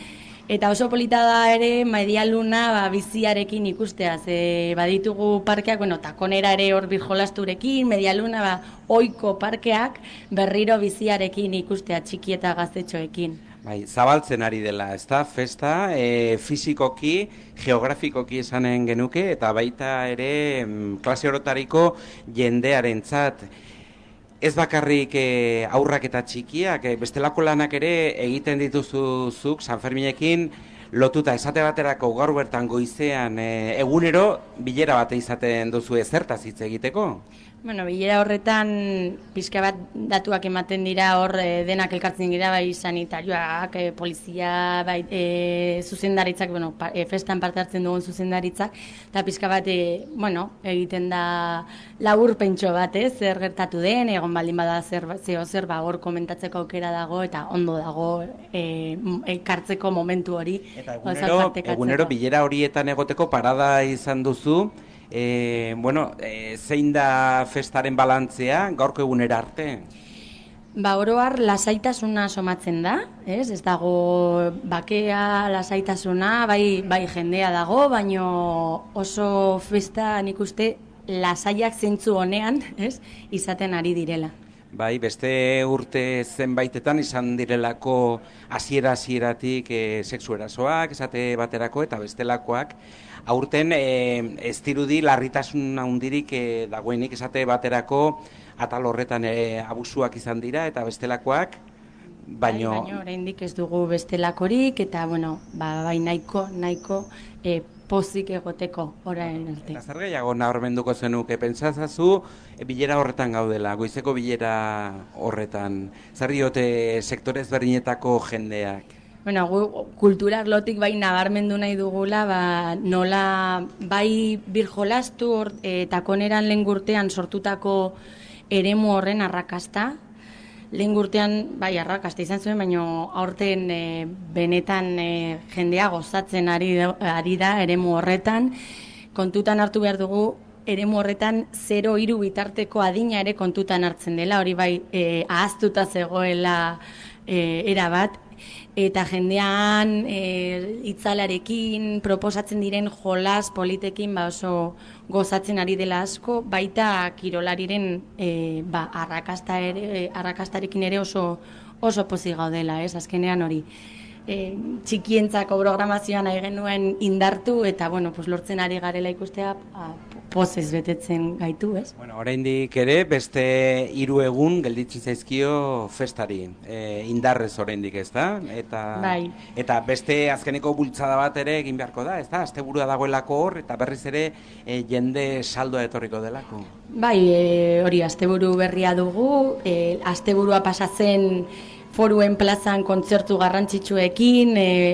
eta oso polita da ere medialuna biziarekin ikustea, ze baditugu parkeak, takonera ere hor birjolasturekin, medialuna ohiko parkeak berriro biziarekin ikustea txiki eta gaztetxoekin. Bai, zabaltzen ari dela, ez da, festa, fizikoki, geografikoki esanen genuke, eta baita ere klase orotariko jendearentzat. Ez bakarrik aurrak eta txikiak, bestelako lanak ere egiten dituzuzuk Sanferminekin lotuta esate baterako gaur bertan goizean egunero bilera bat izaten duzu zertaz hitz egiteko? Bilera horretan pixka bat datuak ematen dira hor denak elkartzen dira, bai sanitarioak, polizia, bai zuzendaritzak, festan parte hartzen dugun zuzendaritzak, eta pixka bat, egiten da laburpentxo bat, zer gertatu den, egon baldin bada zer hor komentatzeko aukera dago, eta ondo dago ekartzeko momentu hori. Eta egunero bilera horietan egoteko parada izan duzu, zein da festaren balantzea gaurko egunera arte? Oro har lasaitasuna somatzen da, ez dago bakea, lasaitasuna, bai jendea dago, baino oso festa nik uste lasaiak zentzu honean, izaten ari direla. Bai, beste urte zenbaitetan izan direlako hasieratik sexu erasoak, esate baterako eta bestelakoak. Aurten ez dirudi larritasun handirik dagoenik esate baterako atal horretan abusuak izan dira eta bestelakoak, baino oraindik ez dugu bestelakorik eta bai nahiko pozik egoteko orain arte. Eta zer gehiago nabarmenduko zenuke, pentsazazu bilera horretan gaudela, goizeko bilera horretan, zer diote sektore ezberdinetako jendeak? Gu kultura arlotik bai nabarmendu nahi dugula, nola bai birjolastu takoneran lehen urtean sortutako eremu horren arrakasta. Lehen urtean bai arrakasta izan zuen, baina aurten benetan jendea gozatzen ari da eremu horretan. Kontutan hartu behar dugu eremu horretan 0-3 bitarteko adina ere kontutan hartzen dela, hori bai ahaztuta zegoela erabat. Eta jendean itzalarekin proposatzen diren jolas politekin oso gozatzen ari dela asko, baita kirolariren arrakastarekin ere oso pozik gaudela, azkenean hori. Txikientzako programazioan nahi genuen indartu eta lortzen ari garela ikustea pozez betetzen gaitu, ez? Oraindik ere beste 3 egun gelditzen zaizkio festari, indarrez oraindik, ez da? Eta beste azkeneko bultzada bat ere egin beharko da, ez da? Asteburua dagoelako hor eta berriz ere jende saldoa etorriko delako. Bai, hori asteburu berria dugu, asteburua pasatzen Foruen plazan kontzertu garrantzitsuekin,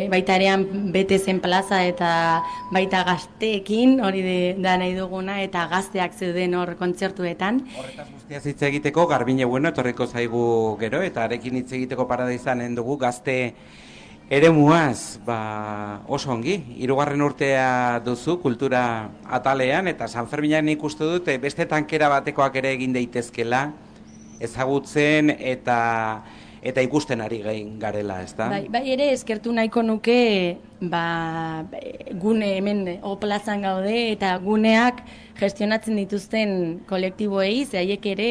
baita erean bete zen plaza eta baita gazteekin, hori da nahi duguna, eta gazteak zeuden hor kontzertuetan. Horretaz guztiaz hitz egiteko, Garbine etorriko zaigu gero, eta arekin hitz egiteko parada izanen dugu gazte eremuaz, oso ongi. 3. urtea duzu kultura atalean, eta Sanferminan ikustu dut beste tankera batekoak ere egin daitezkela, ezagutzen eta ikusten ari gain garela, ez da? Bai ere, eskertu nahiko nuke, gune hemen plazan gaude, eta guneak gestionatzen dituzten kolektiboei, haiek ere,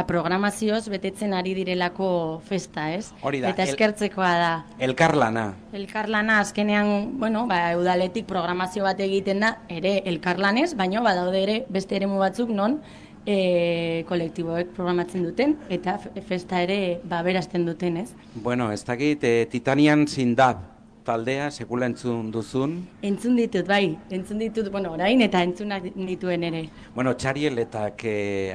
programazioz betetzen ari direlako festa, ez? Hori da. Eta eskertzekoa da. Elkarlana. Elkarlana, azkenean, udaletik programazio bat egiten da, ere elkarlanez, baina badaude ere beste eremu batzuk non, kolektiboek programatzen duten eta festa ere berazten duten, ez? Ez dakit, Titanian Zindab taldea, sekula entzun duzun. Entzun ditut, bai, bueno, orain eta entzunak dituen ere. Bueno, Txarieletak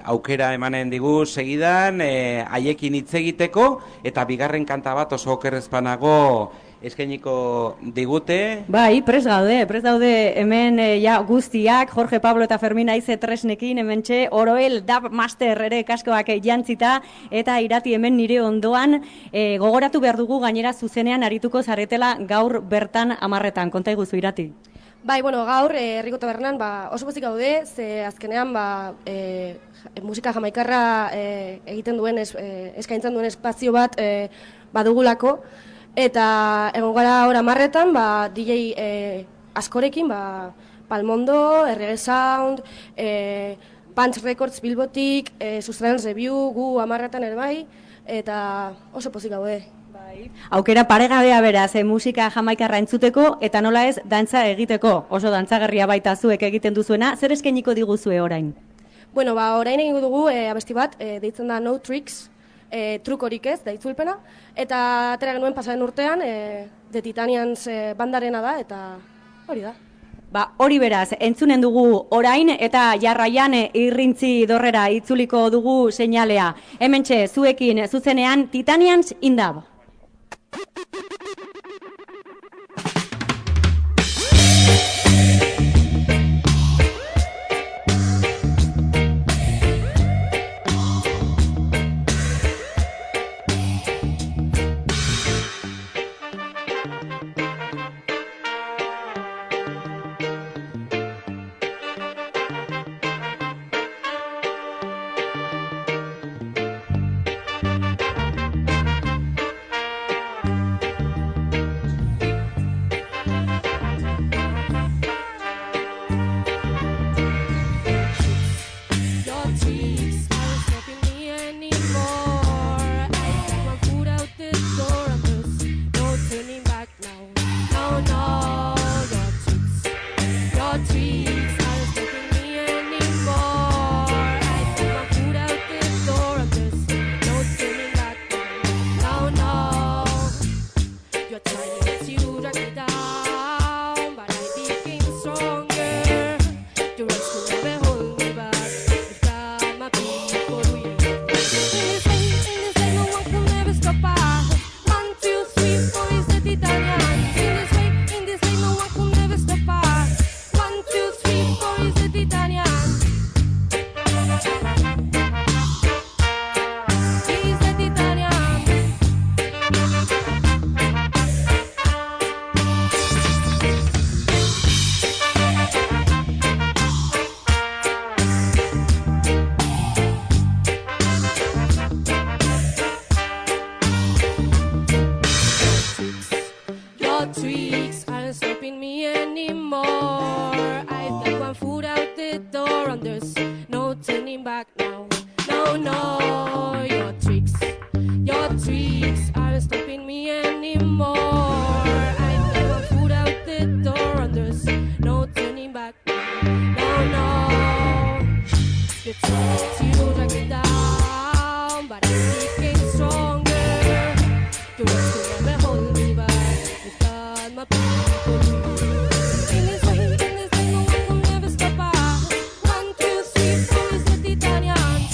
aukera emanen digu segidan, haiekin hitz egiteko, eta bigarren kanta bat oso okerrezpanago eskainiko digute. Bai, prest daude hemen ja guztiak, Jorge Pablo eta Fermin Aize tresnekin, hementxe Oroel Dab Master ere kaskoak jantzita, eta Irati hemen nire ondoan, gogoratu behar dugu gainera zuzenean arituko zaretela gaur bertan 10:00, konta iguzu Irati. Bai, bueno, gaur Herriko Tabernan oso pozik gaude, ze azkenean musika jamaikarra egiten duen, eskaintzen duen espazio bat badugulako, eta egon gara hor 10:00, DJ askorekin, Palmondo, Reggae Sound, Punch Records Bilbotik, Sustrans Review, gu 10:00 ere bai, eta oso pozik gaude. Aukera paregabea beraz, musika jamaikarra entzuteko, eta nola ez, dantza egiteko. Oso dantzagarria baita zuek egiten duzuena, zer eskainiko diguzue orain? Bueno, orain egingo dugu abesti bat, deitzen da No Tricks, trukorik ez, da itzulpena, eta atera genuen pasaren urtean, The Titanians bandarena da, eta hori da. Hori beraz, entzunen dugu orain, eta jarraian irrintzi dorrera itzuliko dugu seinalea. Hementxe, zuekin zuzenean Titanians indab.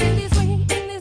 In this way,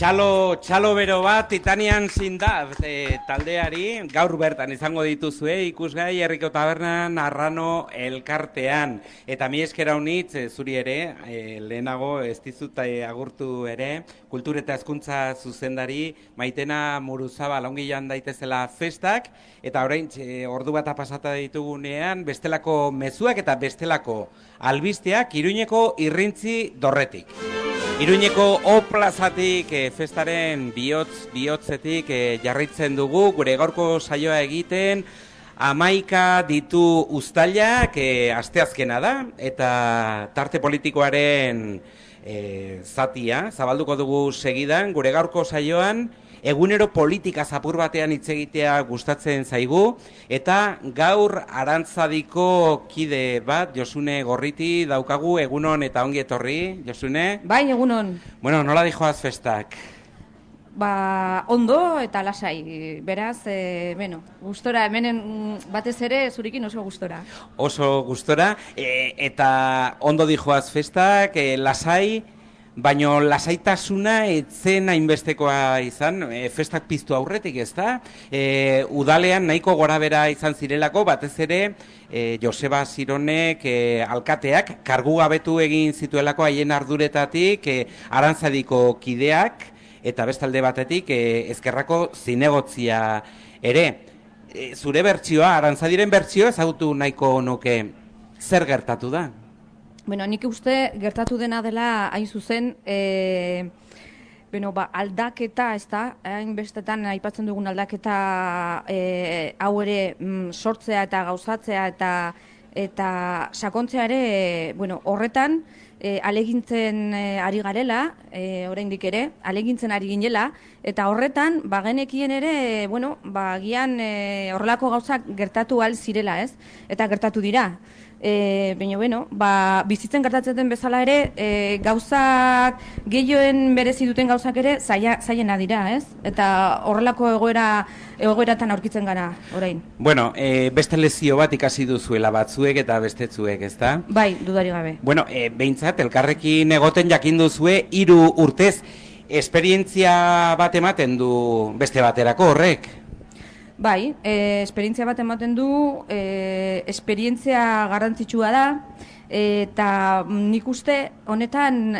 Txalo bero bat, Titanian Sindab taldeari, gaur bertan izango dituzue, ikusgai Herriko Tabernan Arrano elkartean. Eta mi eskera unitz, zuri ere, lehenago ez dizut agurtu ere, Kultur eta Hezkuntza zuzendari, Maitena Muruzabal ongi joan daitezela festak, eta orain ordu bat pasata ditugunean, bestelako mezuak eta bestelako albisteak Iruñeko Irrintzi Dorretik. Iruñeko O plazatik festaren bihotzetik jarraitzen dugu, gure gaurko saioa egiten, 11 ditu uztailak asteazkena da, eta tarte politikoaren zatia, zabalduko dugu segidan, gure gaurko saioan, egunero politika zapur batean hitz egitea gustatzen zaigu, eta gaur Arantzadiko kide bat, Josune Gorriti daukagu, egunon eta ongi etorri, Josune? Bai, egunon. Bueno, nola dijoaz festak? Ondo eta lasai, beraz, gustora, hemen batez ere zurekin oso gustora. Oso gustora, eta ondo dijoaz festak, lasai, baino lasaitasuna etzen hainbestekoa izan, festak piztu aurretik, ez da? Udalean nahiko gorabera izan zirelako, batez ere, Joseba Zironek alkateak kargugabetu egin zituelako haien arduretatik, Arantzadiko kideak, eta bestalde batetik ezkerrako zinegotzia ere. Zure bertsioa, Arantzadiren bertsioa ezagutu nahiko nuke, zer gertatu da? Bueno, nik uste gertatu dena dela hain zuzen, aldaketa, ez da, hainbestetan aipatzen dugun aldaketa hau ere sortzea eta gauzatzea eta sakontzea ere, horretan, alegintzen ari garela, oraindik ere, alegintzen ari ginela, eta horretan, genekien ere, gian horrelako gauzak gertatu ahal zirela, ez? Eta gertatu dira. Bizitzen gertatzen den bezala ere, gauzak, gehioen berezi duten gauzak ere, zaiena dira, ez? Eta horrelako egoeratan aurkitzen gara, orain. Bueno, beste lezio bat ikasi duzuela batzuek eta bestetzuek, ez da? Bai, dudari gabe. Bueno, behintzat, elkarrekin egoten jakin duzue, 3 urtez, esperientzia bat ematen du beste baterako horrek? Bai, esperientzia bat ematen du, esperientzia garrantzitsua da, eta nik uste honetan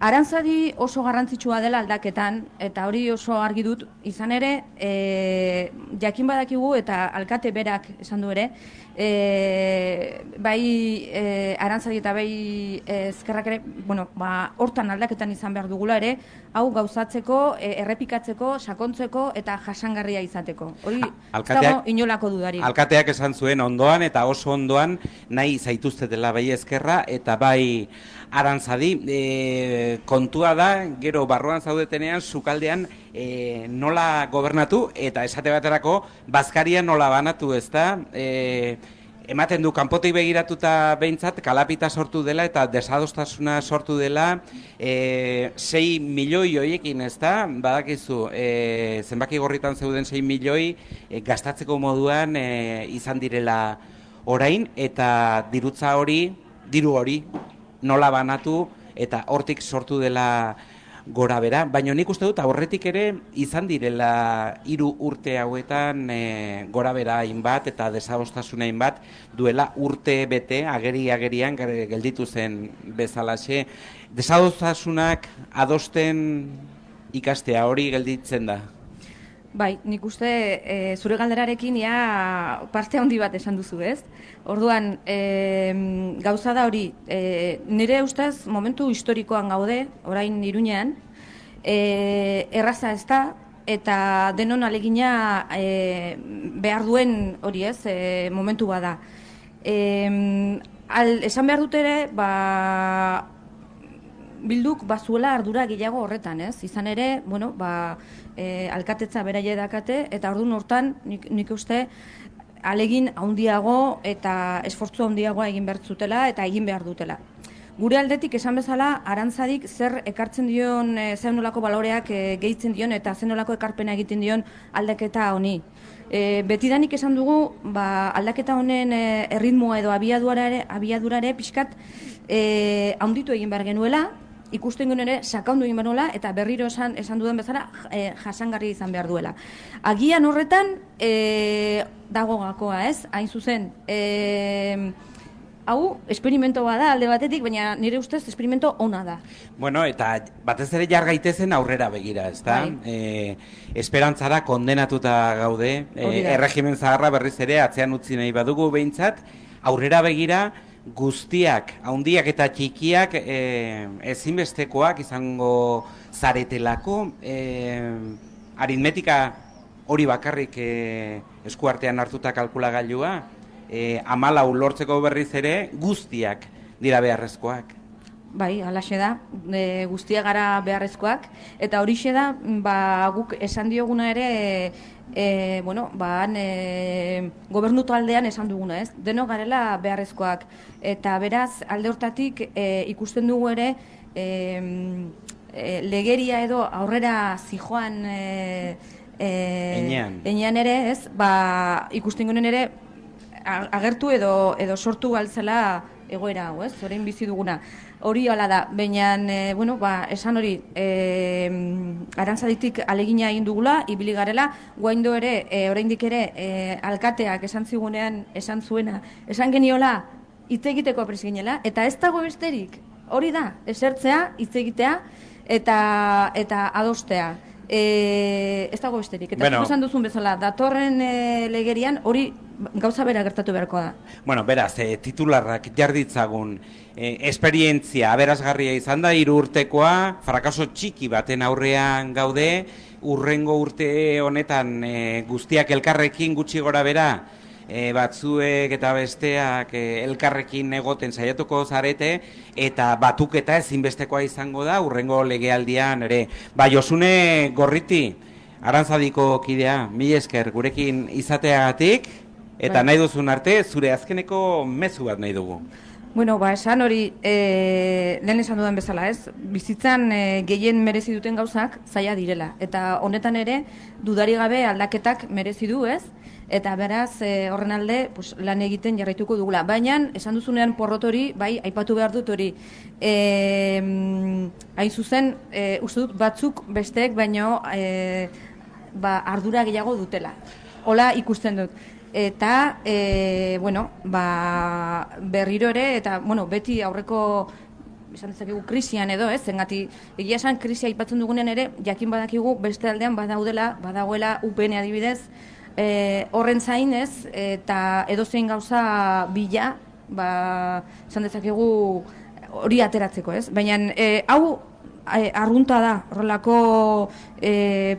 Arantzadi oso garrantzitsua dela aldaketan, eta hori oso argi dut, izan ere, jakin badakigu eta alkate berak esan du ere, bai Arantzadi eta bai ezkerrak ere, hortan aldaketan izan behar dugula ere, hau gauzatzeko, errepikatzeko, sakontzeko eta jasangarria izateko. Hori ez dago inolako dudarik. Alkateak esan zuen ondoan eta oso ondoan nahi zaituztetela bai ezkerra eta bai Arantzadi. Kontua da, gero barruan zaudetenean, sukaldean nola gobernatu eta esate baterako bazkaria nola banatu, ez da? Ematen du, kanpotik begiratuta behintzat, kalapita sortu dela eta desadostasuna sortu dela 6 milioi horiekin, ez da? Badakizu, zenbaki gorritan zeuden 6 milioi gastatzeko moduan izan direla orain, eta diru hori nola banatu eta hortik sortu dela gora bera, baina nik uste dut aurretik ere izan direla 3 urte hauetan gora bera hainbat eta desadostasuna hainbat duela urte bete agerian gelditu zen bezalaxe. Desadostasunak adosten ikastea hori gelditzen da. Bai, nik uste zure galderarekin parte handi bat esan duzu, ez? Orduan, gauza da hori, nire ustez momentu historikoan gaude, orain Iruñean, erraza ez da, eta denon alegina behar duen hori, ez, momentu bada. Esan behar dut ere, Bilduk bazuela ardura gehiago horretan, ez? Izan ere, alkatetza beraie dakate, eta orduan hortan nik uste alegin handiago eta esfortzu handiagoa egin behar zutela eta egin behar dutela. Gure aldetik esan bezala, Arantzadik zer ekartzen dion, zer nolako baloreak gehitzen dion eta zer nolako ekarpena egiten dion aldaketa honi. Betidanik esan dugu, aldaketa honen erritmoa edo abiadura ere pixkat handitu egin behar genuela, ikusten guen ere sakondu egin banola eta berriro esan duen bezala jasangarri izan behar duela. Agian horretan dago gakoa, ez? Hain zuzen, hau esperimento bada alde batetik, baina nire ustez esperimento ona da. Bueno, eta batez ere jar gaitezen aurrera begira, ezta? Esperantzara kondenatuta gaude, erregimen zaharra berriz ere atzean utzi nahi badugu behintzat, aurrera begira guztiak, handiak eta txikiak ezinbestekoak izango zaretelako, aritmetika hori bakarrik eskuartean hartuta kalkulagailua, 14 lortzeko berriz ere guztiak dira beharrezkoak. Bai, halaxe da, guztiak gara beharrezkoak, eta horixe da, guk esan dioguna ere, gobernu taldean esan duguna, ez? Denok garela beharrezkoak, eta beraz, alde hortatik ikusten dugu ere, legeria edo aurrera zijoan enean ere, ez? Ikusten gunen ere, agertu edo sortu galtzela egoera hau, ez? Orain bizi duguna. Hori hala da, baina, esan hori, Arantzaditik alegina egin dugula, ibili garela, guaindo ere, oraindik ere, alkateak esan zigunean, esan zuena, esan geniola, hitz egiteko prest ginela, eta ez dago besterik, hori da, esertzea, hitz egitea, eta adostea. Ez dago besterik. Eta esan duzun bezala, datorren legerian hori gauza bera gertatu beharko da. Bueno, beraz, titularrak jarditzagun esperientzia aberasgarria izan da, 3 urtekoa, frakaso txiki baten aurrean gaude, urrengo urte honetan guztiak elkarrekin gutxi gora bera, batzuek eta besteak elkarrekin egoten saiatuko zarete, eta batuketa ezinbestekoa izango da urrengo legealdian ere. Josune Gorriti, Arantzadiko kidea, mila esker gurekin izateagatik, eta nahi duzun arte, zure azkeneko mezu bat nahi dugu. Bueno, esan hori, lehen esan dudan bezala, ez? Bizitzan gehien merezi duten gauzak zaila direla. Eta honetan ere, dudari gabe aldaketak merezi du, ez? Eta beraz, horren alde, lan egiten jarraituko dugula. Baina, esan duzunean porrot hori, bai, aipatu behar dut hori. Hain zuzen, uste dut batzuk besteek, baino ardura gehiago dutela. Hola ikusten dut. Eta, berriro ere, eta, beti aurreko, esan dezakegu, krisian edo, ez? Zengati, egia esan krisia aipatzen dugunean ere, jakin badakigu beste aldean badagoela UPN adibidez, horren zain ez, eta edozein gauza bila, esan dezakegu hori ateratzeko, ez? Baina, hau arrunta da, horrelako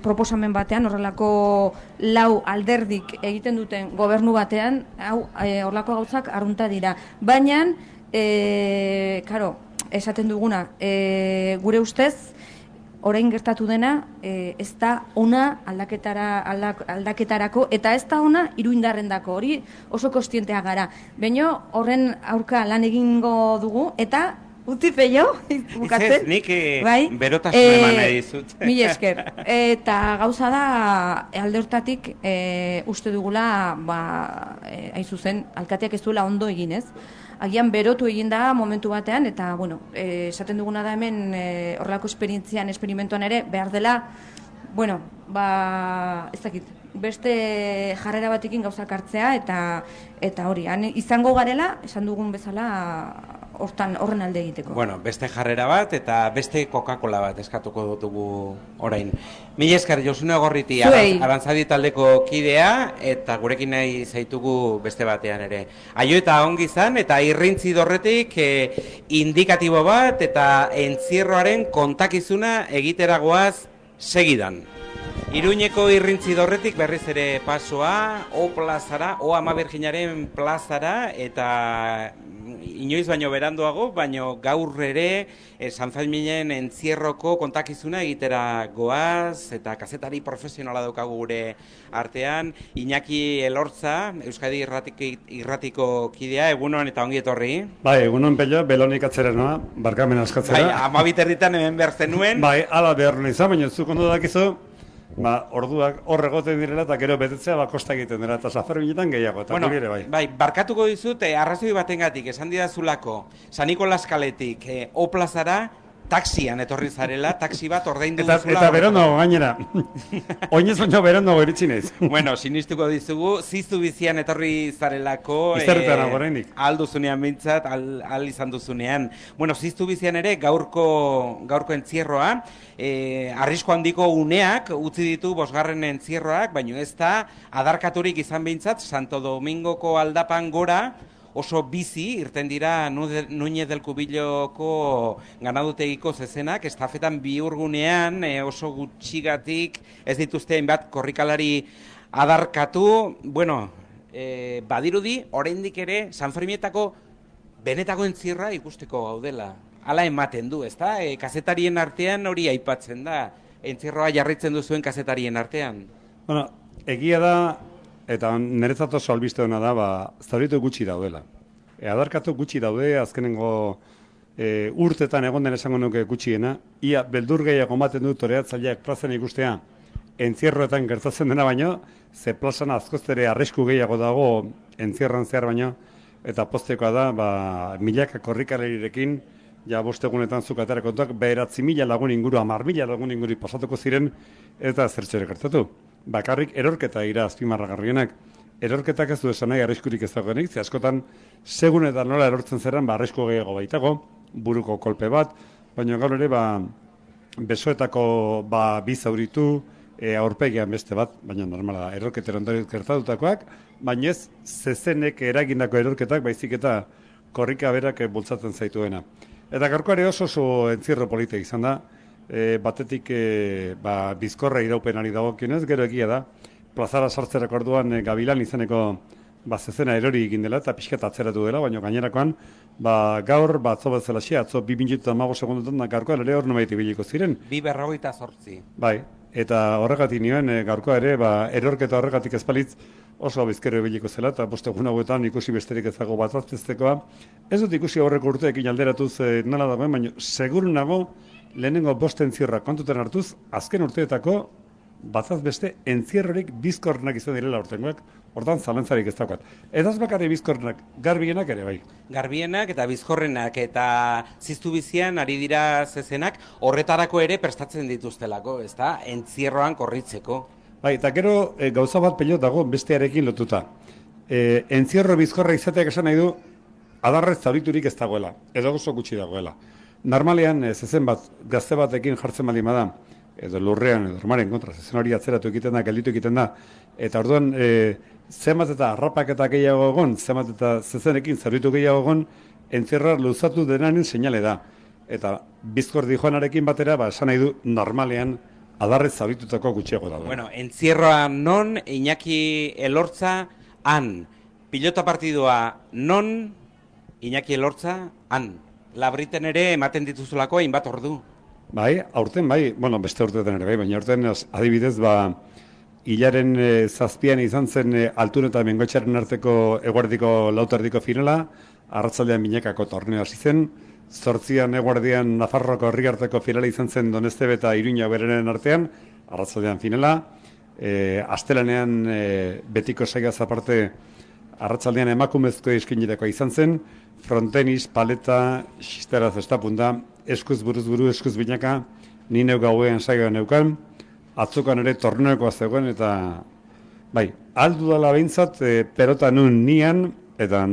proposamen batean, horrelako lau alderdik egiten duten gobernu batean, horrelako gauzak arrunta dira. Baina, esaten duguna, gure ustez, orain gertatu dena, ez da ona aldaketarako, eta ez da ona iruindarrendako, hori oso kostientea gara. Baina horren aurka lan egingo dugu, eta utzi peio, bukatzen. Ez, nik berotasun eman nahi dizut. Mila esker. Eta gauza da, alde hortatik, uste dugula, hain zuzen, alkateak ez duela ondo egin, ez? Agian berotu egin da momentu batean, eta, esaten duguna da hemen, horrelako esperimentuan ere, behar dela, ez dakit, beste jarrera batekin gauzak hartzea, eta hori, izango garela, esan dugun bezala, horren alde egiteko. Beste jarrera bat eta beste Coca-Cola bat eskatuko dutugu orain. Mila esker, Josune Gorriti, Arantzadi taldeko kidea, eta gurekin nahi zaitugu beste batean ere. Aio eta ongi izan, eta irrintzi dorretik indikatibo bat eta entzierroaren kontakizuna egiteragoaz segidan. Iruñeko irrintzi dorretik berriz ere pasoa, O plazara, O Ama Birjinaren plazara, eta inoiz baino beranduago, baino gaur ere San Ferminen entzierroko kontakizuna egitera goaz, eta kazetari profesionala daukagu gure artean. Iñaki Elortza, Euskadi irratiko kidea, egunon eta ongi etorri. Bai, egunon pello, belonik atzerenoa, barkamen askatzera. 12 erditan hemen behar zenuen. Bai, ala behar izan, baina zuk ondo dakizu, orduak hor egoten direla eta gero betetzea kosta egiten dira, eta Sanferminetan gehiago, eta gure ere bai. Bai, barkatuko dizut, arrazoi batengatik, esan didazulako, San Nikolas kaletik, O plazara, taxian etorri zarela, taxi bat ordaindu Eta berondo gainera. Oinez baino berondo iritsi naiz. Bueno, sinistuko dizugu, ziztu bizian etorri zarelako, Izterretan oraindik. alduzunean bintzat, al izan duzunean. Bueno, ziztu bizian ere gaurko entzierroa, arrisku handiko uneak utzi ditu 5. entzierroak, baino ez da adarkaturik izan bintzat, Santo Domingoko aldapan gora, oso bizi irten dira Núñez del Cubilloko ganadutegiko zezenak, estafetan bihurgunean oso gutxigatik ez dituzte hainbat korrikalari adarkatu. Bueno, badirudi, oraindik ere, San Fermietako benetako entzierra ikusteko gaudela. Hala ematen du, ezta? Kazetarien artean hori aipatzen da, entzierroa jarritzen duzuen kazetarien artean. Bueno, egia da, eta niretzat oso albiste hona da, zauritu gutxi daudela. Adarkatu gutxi daude, azkenengo urtetan egon den esango nuke gutxiena, ia beldur gehiago ematen du toreatzaileak plazan ikustea entzierroetan gertatzen dena baino, ze plazan azkoztere arrisku gehiago dago entzierran zehar baino, eta postekoa da, milaka korrikalarirekin, ja 5 egunetan zukatera kontuak, 9.000 lagun inguru, 10.000 lagun inguru pasatuko ziren, eta zertxore gertatu. Bakarrik erorketa ira azpimarragarrienak. Erorketak ez du esan nahi arriskurik ez dagoenik, ze askotan segun eta nola erortzen zeran arrisku gehiago baitago, buruko kolpe bat, baina gaur ere besoetako bi zauritu, aurpegian beste bat, baina normala da, erorketero ondorioz gertatutakoak, baina ez zezenek eragindako erorketak baizik eta korrika berak bultzatzen zaituena. Eta gaurkoare oso entzierro politika izan da, batetik bizkorra iraupenari dagokionez, gero egia da, plazara sartzerako orduan Gabilan izeneko zezena erori egin dela eta pixkat atzeratu dela, baina gainerakoan gaur atzo bezalaxea, atzo 2 minutu eta 15 segundutan gaurkoan ere hor nomaitik biliko ziren. 2:48. Bai, eta horregatik nioen gaurkoa ere, erorketa horregatik ezpalitz oso bizkero biliko zela, eta 5 egun hauetan ikusi besterik ez dago bat hartzeztekoa. Ez dut ikusi horreko urteekin alderatuz nola dagoen, baina seguru nago lehenengo 5 entzierra kontutan hartuz, azken urteetako bataz beste entzierrorik bizkorrenak izan direla urtengoak, hortan zalantzarik ez daukat. Edaz bakarri bizkorrenak, garbienak ere bai. Garbienak eta bizkorrenak eta ziztu bizian ari dira zezenak horretarako ere prestatzen dituztelako, ezta? Entzierroan korritzeko. Bai, eta gero gauza bat pelot dago bestearekin lotuta. Entzierro bizkorra izateak esan nahi du adarrez zauriturik ez dagoela, edo oso gutxi dagoela. Normalean zezen bat, gazte batekin jartzen baldin bada, edo lurrean, edo normalen kontra, zezen hori atzeratu egiten da, gelditu egiten da, eta orduan zenbat eta harrapaketak gehiago egon, zenbat eta zezenekin zauritu gehiago egon, entzierrar luzatu denaren seinale da. Eta bizkor dijoanarekin batera, esan nahi du normalean adarrez zauritutako gutxiago da. Bueno, entzierroa non, Iñaki Elortza, han. Pilota partidua non, Iñaki Elortza, han. Labriten ere ematen dituzulako hainbat ordu. Bai, aurten bai, beste urteetan ere bai, baina aurten adibidez, hilaren 7an izan zen Altun eta Bengoetxearen arteko eguerdiko lautardiko finala, arratzaldean binekako torneo hasi zen, 8an eguerdian Nafarroko herri arteko finala izan zen Donestebe eta Iruña berenen artean, arratzaldean finala, astelanean betiko saigaz aparte arratzaldean emakumezko eskinitako izan zen, frontenis, paleta, xisteraz estapunta, eskuz buruz buru, eskuz binaka, ni neu gauean saioan neukan, atzokan ere torneokoa zegoen, eta bai, aldu dala behintzat, pelota nun nian, eta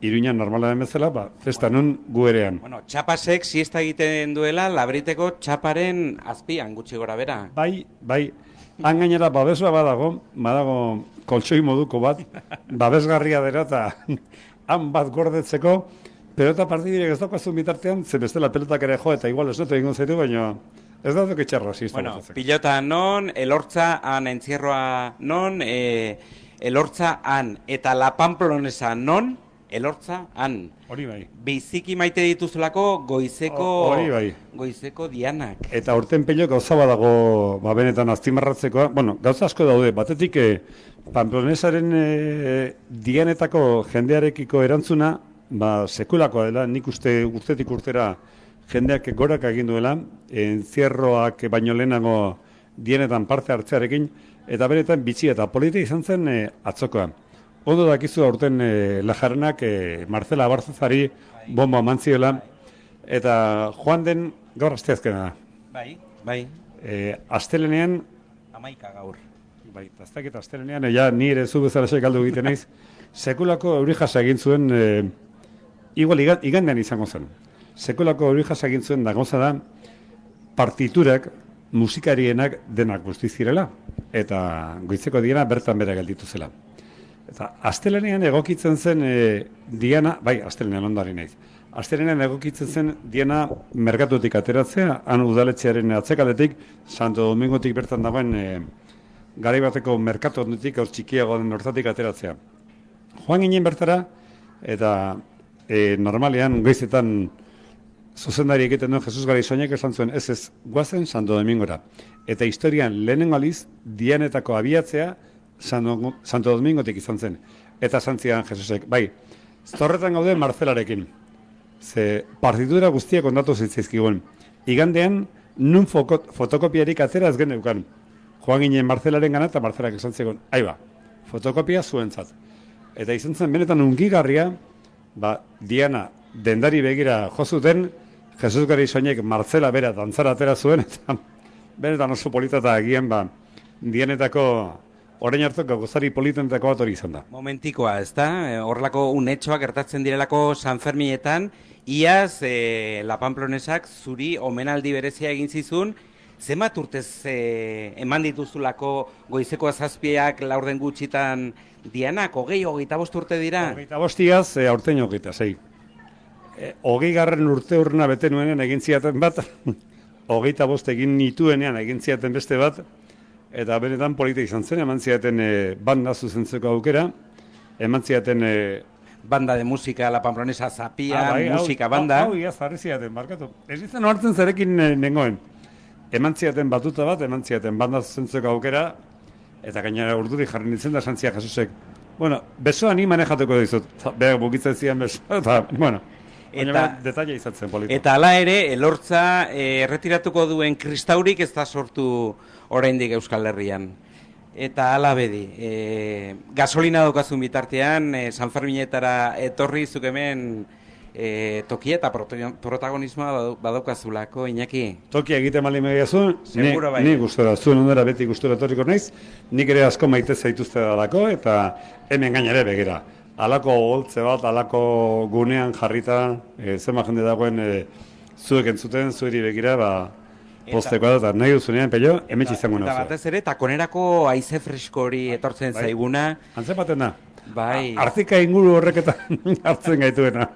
Iruñan normala den bezala, festa nun guerean. Bueno, txapasek siesta egiten duela, Labriteko txaparen azpian gutxi gora bera. Bai, han gainera babesua badago koltsoi moduko bat, babesgarria dira eta han bat gordetzeko, pelota partidirek ez daukazun bitartean, ze bestela pelotak ere jo, eta igual ez dut egingo zaitu, baina ez da duk etxarra. Bueno, pilota non, Elortza han entzierroa non, Elortza han, eta La Pamplonesa non, Elortza han. Hori bai. Biziki maite dituzulako goizeko dianak. Eta urten pello gauza badago benetan aztimarratzekoa. Bueno, gauza asko daude, batetik Pamplonesaren dianetako jendearekiko erantzuna, sekulakoa dela, nik uste urtetik urtera jendeak gorak egin duela, entzierroak baino lehenago dienetan parte hartzearekin, eta benetan bitxi eta polita izan zen atzokoa. Ondo dakizu aurten Lajarrenak Marcela Barzazari bomba mantziola, eta joan den Gaur asteazkena da. Bai. Astelenean, 11 gaur. bai, ez dakit astelenean, ja ni ere zu bezala galdu egiten naiz, sekulako euri jasa egin zuen, igual igandean izango zen. Sekulako euri jasa egin zuen da gauza da, partiturak, musikarienak denak guztiz zirela, eta goizeko diana bertan bera gelditu zela. Eta astelenean egokitzen zen diana, bai, astelenean ondari naiz, astelenean egokitzen zen diana merkatutik ateratzea, han udaletxearen atzekaldetik, Santo Domingotik bertan dagoen garai bateko merkatu ondutik hor txikiago den hortatik ateratzea. Joan ginen bertara, eta normalean goizetan zuzendari egiten duen Jesus Garaizoinek esan zuen, ez, guazen Santo Domingora. Eta historian lehenengo aliz, dianetako abiatzea Santo Domingotik izan zen. Eta zantzian Jesusek, bai, zorretan gaude Marcelarekin. Ze partitura guztiak ondatu zitzaizkigun. Igandean, nun fotokopiarik atera ez geneukan. Joan ginen Marcelaren gana eta Marcelak esan zegoen, aiba, fotokopia zuentzat. Eta izan zen benetan ungigarria, Diana dendari begira jozuten, Jesus Garaizoinek Marcela bera dantzara atera zuen, eta benetan oso polita eta agian Dianetako orain hartuko gozari politentako bat hori izan da. Momentikoa, ez da? Horrelako unetxoak gertatzen direlako San Ferminetan, iaz La Pamplonesak zuri omenaldi berezia egin zizun, zenbat urtez eman dituzulako goizeko 7 laurden gutxitan Dianak, 25 urte dira? 25 aurten 26. 20. urte urrena bete nuenean egin ziaten bat, 25 egin nituenean egin ziaten beste bat, eta benetan polita izan zen, eman ziaten banda zuzentzeko aukera, eman ziaten... Banda de musika, La Pamplonesa, Zapia, musika banda. Hau jarri ziaten, markatu. Ez izan hartzen zerekin nengoen. Eman ziaten batuta bat, eman ziaten banda zuzentzeko aukera, eta gainera urduri jarri nintzen da santzia Jesusek. Bueno, besoa ni manejatuko dizut, behar bukitzen zian besoa, eta, bueno, detaila izatzen polita. Eta hala ere, Elortza erretiratuko duen kristaurik ez da sortu oraindik Euskal Herrian. Eta hala bedi, gasolina daukazun bitartean, San Ferminetara etorri zuk hemen tokia eta protagonismoa badaukazulako, Iñaki? Tokia egite mali megiazu, Seguro bai. Ni gustora, zuen ondera beti gustora etorriko naiz, nik ere asko maite zaituzte dalako, eta hemen gainere begira. Alako holtze bat, alako gunean jarrita, zema jende dagoen zuek entzuten, zueri begira, posteko da, eta nahi duzunean, pello, emetxe izango nazu. Eta batez ere, takonerako haize fresko hori etortzen zaiguna. Antzepaten da. Bai. Artika inguru horreketan hartzen gaituena.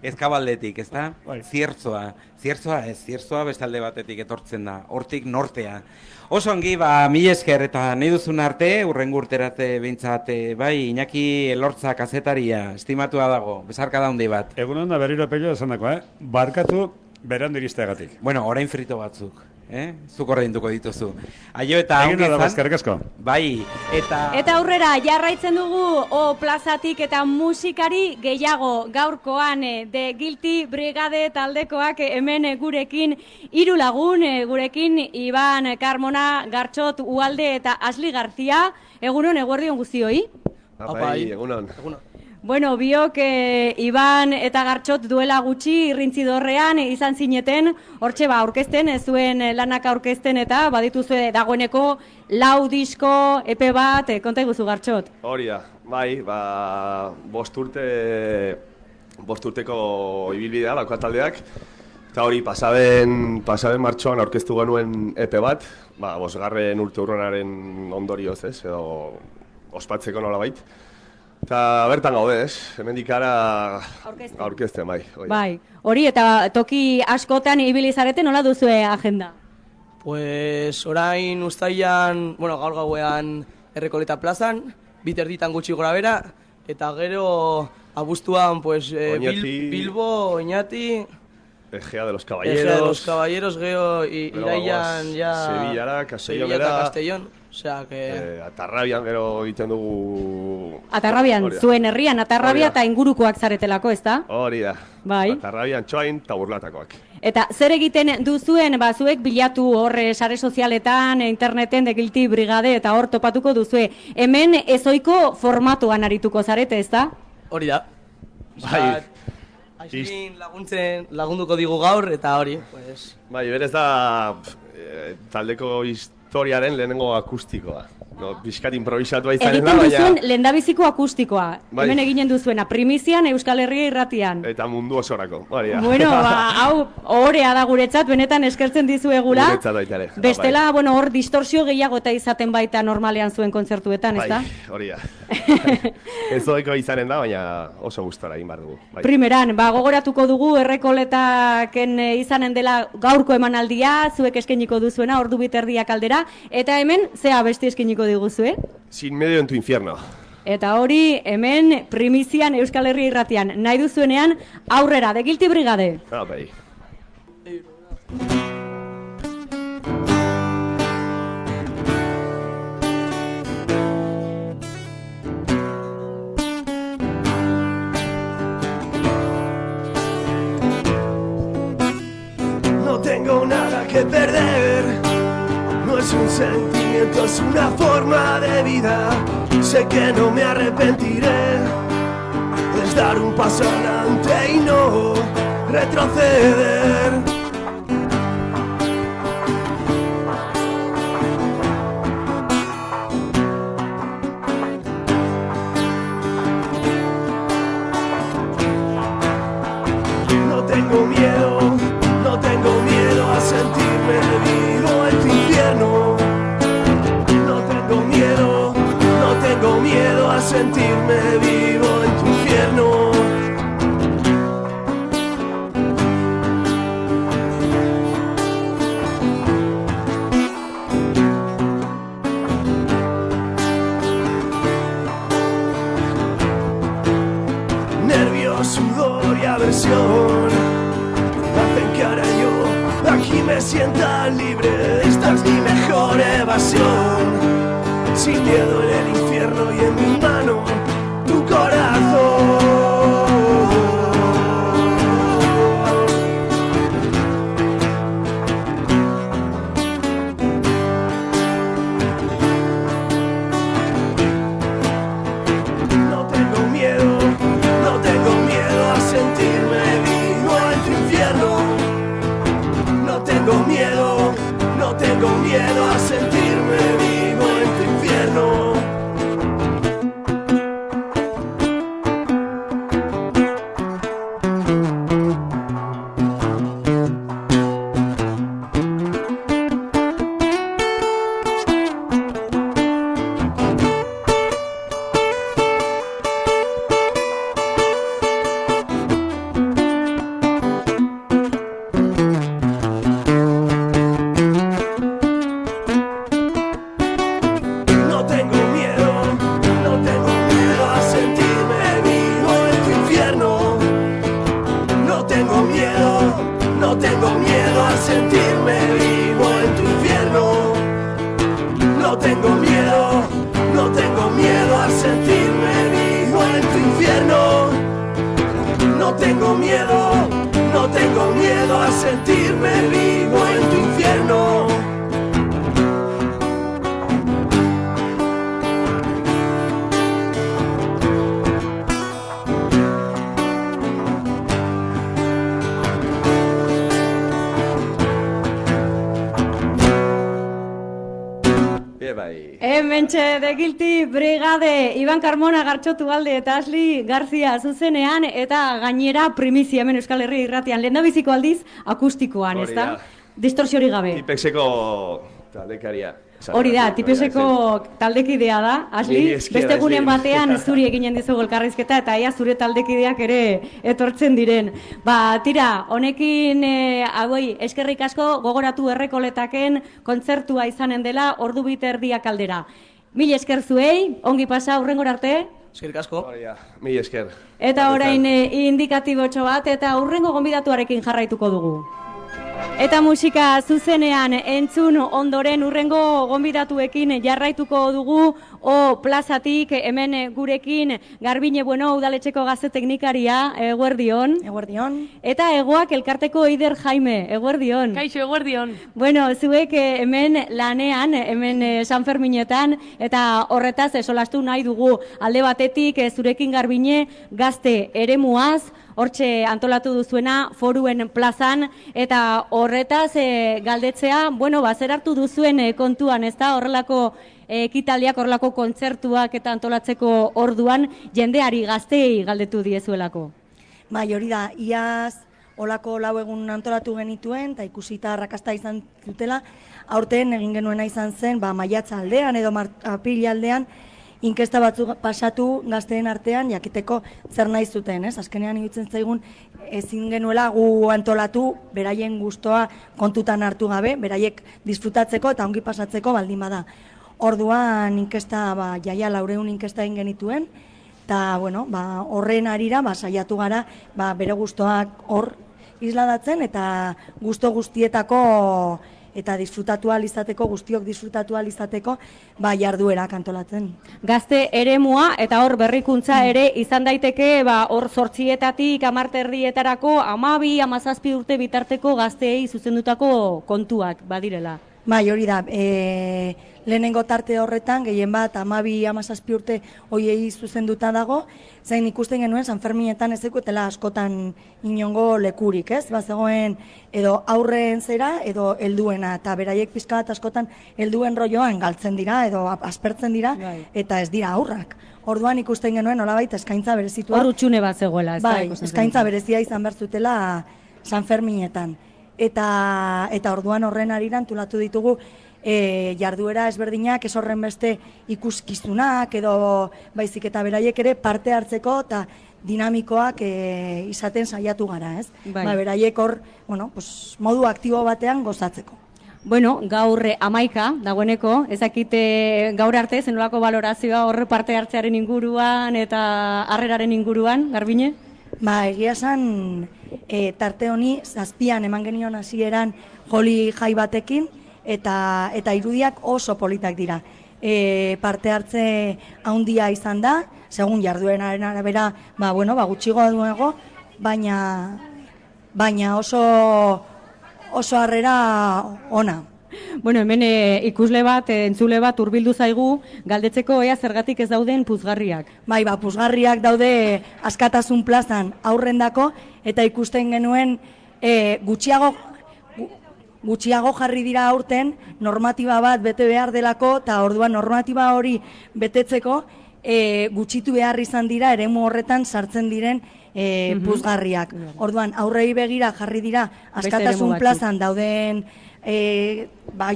Ezkabaldetik, ez da? Ziertzoa bestalde batetik etortzen da, hortik nortea. Oso ongi, mila esker eta nahi duzun arte, urrengo urterate behintzat, bai, Iñaki Elortza kazetaria, estimatua dago, bezarka da handi bat. Egun onda berriro pello esandako, barkatu berandu iristeagatik. Bueno, orain frito batzuk. Zuk ordainduko dituzu. Aio eta ongi izan. Bai, eta aurrera jarraitzen dugu plazatik eta musikari gehiago gaurkoan de Guilty Brigade taldekoak hemen gurekin 3 lagun, gurekin Iban Carmona, Gartxot Ualde eta Asli Garzia. Egunon, eguerdion guztioi? Bai, egunon. Bueno, biok Iban eta Gartxot duela gutxi irrintzidorrean izan zineten, hortxe aurkezten, zuen lanak aurkezten eta badituzue dagoeneko 4 disko, epe bat, konta iguzu Gartxot? Hori da, bai, 5 urteko ibilbidea dauka taldeak, eta hori pasaben martxoan aurkeztu genuen epe bat, 5. urte urrenaren ondorioz, edo ospatzeko nolabait. Eta bertan gaude, hemendik ara aurkezten, bai. Bai, hori eta toki askotan ibili zarete, nola duzue agenda? Pues orain uztailan, gaur gauean Errekoleta plazan, 2 erditan gutxi gora bera, eta gero abuztuan Bilbo, Oñati... Egea de los Caballeros, gero iraian ja... Sevillara, Castellón. Osea, que... Atarrabian gero egiten dugu... Atarrabian, zuen herrian, Atarrabia eta ingurukoak zaretelako, ez da? Hori da. Bai. Atarrabian txoain eta burlatakoak. Eta zer egiten duzuen, zuek bilatu horre sare sozialetan, interneten, de Guilty Brigade, eta hor topatuko duzue. Hemen ezoiko formatuan arituko zarete, ez da? Hori da. Bai. Aixin lagunduko digu gaur, eta hori, pues... Bai, berez da taldeko historiaren lehenengo akustikoa. No, bizkat improvisatua izanen da, Egiten baina... duzuen lehendabiziko akustikoa. Bai. Hemen eginen duzuena, primizian Euskal Herria irratian. Eta mundu osorako, hori da. Bueno, hau orea da guretzat, benetan eskertzen dizuegula. Guretzat baita ere. Bestela, bueno, hor distorsio gehiago eta izaten baita normalean zuen kontzertuetan, ez da? Bai, hori da. Ez doiko izanen da, baina oso gustora egin behar dugu. Bai. Primeran, gogoratuko dugu Errekoletaken izanen dela gaurko emanaldia, zuek eskainiko duzuena, ordu biterdiak aldera, eta hemen, zea beste eskainiko diguzue? Sin medio en tu infierno. Eta hori, hemen primizian Euskal Herria irratian, nahi duzuenean, aurrera, de Guilty Brigade. Bai. No tengo nada que perder. No es un sentimiento, es una forma de vida. Sé que no me arrepentiré. Es dar un paso adelante y no retroceder. No tengo miedo, no tengo miedo a sentirme vivo en tu infierno. No tengo miedo, no tengo miedo a sentirme vivo en tu infierno. Nervios, sudor y aversión hacen que ahora yo aquí me sienta libre. Esta es mi mejor evasión. Sin miedo en el infierno y en mi mano tu corazón. No tengo miedo, no tengo miedo a sentirme vivo en tu infierno. No tengo miedo, no tengo miedo a sentirme vivo en tu infierno. No tengo miedo, no tengo miedo a sentirme vivo en tu infierno. No tengo miedo, no tengo miedo a sentirme vivo en tu infierno. No tengo miedo, no tengo miedo a sentirme vivo en tu infierno. No tengo miedo, no tengo miedo a sentirme vivo en tu infierno. Bai. Hementxe de Guilty Brigade, Iban Carmona Gartxotu alde eta Asli Garzia zuzenean, eta gainera primizia hemen Euskal Herria irratian, lehendabiziko aldiz akustikoan, Hori ez da? da. Distorsiori gabe. Tipexeko taldekaria. Hori da, tipeseko taldekidea da, Asli, Mila esker, beste egunen Asli. batean zuri eginen dizugu elkarrizketa eta ea zure taldekideak ere etortzen diren. Ba, tira, honekin hauei eskerrik asko gogoratu Errekoletaken kontzertua izanen dela ordu biterdiak aldera. Mila esker zuei, ongi pasa, hurrengora arte. Eskerrik asko. Mila esker. Eta orain indikatibotxo bat eta hurrengo gonbidatuarekin jarraituko dugu. Eta musika zuzenean entzun ondoren hurrengo gonbidatuekin jarraituko dugu O plazatik hemen gurekin Garbine Bueno udaletxeko gazte teknikaria, eguerdion. Eguerdion. Eta Egoak elkarteko Eider Jaime, eguerdion. Kaixo, eguerdion. Bueno, zuek hemen lanean, hemen San Ferminetan, eta horretaz solastu nahi dugu alde batetik zurekin Garbine gazte eremuaz, hortxe antolatu duzuena Foruen plazan, eta horretaz galdetzea, bueno, zer hartu duzuen kontuan, ez da, horrelako ekitaldiak, horrelako kontzertuak eta antolatzeko orduan jendeari gazteei galdetu diezuelako. Bai, hori da, iaz olako lau egun antolatu genituen, eta ikusita arrakasta izan zutela, aurten egin genuena izan zen, maiatza aldean edo apiril aldean, inkesta batzuk pasatu gazteen artean, jakiteko zer nahi zuten, ez? Azkenean iruditzen zaigun ezin genuela gu antolatu, beraien gustoa kontutan hartu gabe, beraiek disfrutatzeko eta ongi pasatzeko baldin bada. Orduan inkesta, jaia 400 inkesta egin genituen, eta, bueno, horren arira, saiatu gara, bere gustoak hor isladatzen, eta gusto guztietako eta disfrutatu ahal izateko, guztiok disfrutatu ahal izateko, jarduerak antolatzen. Gazte eremua eta hor berrikuntza ere izan daiteke, hor 8-etatik 10-erdietarako 12-17 urte bitarteko gazteei zuzendutako kontuak badirela. Bai, hori da, lehenengo tarte horretan, gehien bat 12-17 urte hoiei zuzenduta dago, zain ikusten genuen San Ferminetan ez ekuetela askotan inongo lekurik, ez? Zegoen edo aurren zera edo helduena, eta beraiek pixka bat askotan helduen rolloan galtzen dira edo aspertzen dira, eta ez dira aurrak. Orduan ikusten genuen nolabait eskaintza berezitua. Hor utxune bat zegoela, ez da? Bai, eskaintza berezia izan behar zutela San Ferminetan. Eta orduan horren arira antolatu ditugu jarduera ezberdinak, ez horren beste ikuskizunak edo baizik eta beraiek ere parte hartzeko eta dinamikoak izaten saiatu gara, ez? Beraiek hor, modu aktibo batean gozatzeko. Bueno, gaur 11 dagoeneko, ezakite gaur arte zenolako balorazioa horre parte hartzearen inguruan eta harreraren inguruan, Garbine? Egia esan, tarte honi, 7an eman genion hasieran joli jai batekin, eta irudiak oso politak dira. Parte hartze handia izan da, segun jarduenaren arabera, gutxigo duego, baina oso harrera ona. Bueno, hemen ikusle bat, entzule bat hurbildu zaigu, galdetzeko ea zergatik ez dauden puzgarriak. Bai, puzgarriak daude Askatasun plazan aurrendako, eta ikusten genuen gutxiago jarri dira aurten normatiba bat bete behar delako, eta orduan normatiba hori betetzeko gutxitu behar izan dira eremu horretan sartzen diren puzgarriak. Orduan aurrei begira jarri dira Askatasun plazan dauden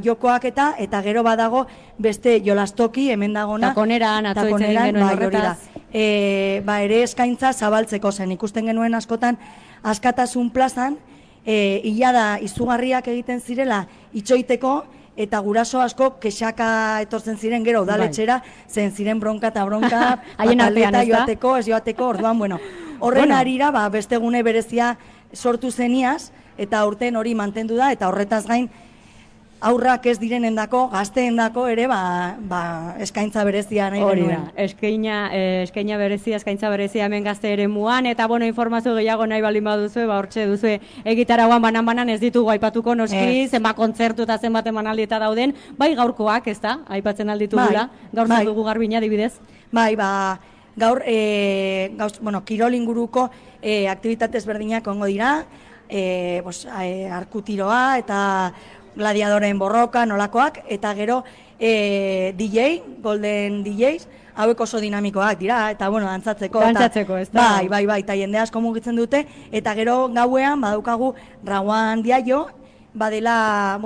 jokoak eta gero badago beste jolastoki hemen dagona. Takoneran, atzoitzen genuen horretaz. Ere eskaintza zabaltzeko zen. Ikusten genuen askotan Askatasun plazan, ila da izugarriak egiten zirela itxoiteko, eta guraso asko kexaka etortzen ziren gero udaletxera, zen ziren bronka eta bronka, pataleta joateko, ez joateko, orduan, horren arira beste gune berezia sortu zeniaz, eta aurten hori mantendu da, eta horretaz gain aurrak ez direnendako, gazteendako ere eskaintza berezia nahi genuen. Eskaina berezia, eskaintza berezia hemen gazte eremuan, eta informazio gehiago nahi baldin baduzue, hortxe duzue egitaragoan banan ez ditugu aipatuko noski, zenbat kontzertu eta zenbat emanaldi eta dauden, bai gaurkoak, ez da, aipatzen alditugula, gaur dugu Garbina adibidez. Bai, gaur, kirol inguruko aktibitate ezberdinak ongo dira, arkutiroa eta gladiadoren borroka, nolakoak, eta gero Golden DJs, hauek oso dinamikoak dira, eta dantzatzeko. Dantzatzeko, ez da? Bai, eta jende asko mugitzen dute, eta gero gauean badaukagu Raguan Diaio, badela,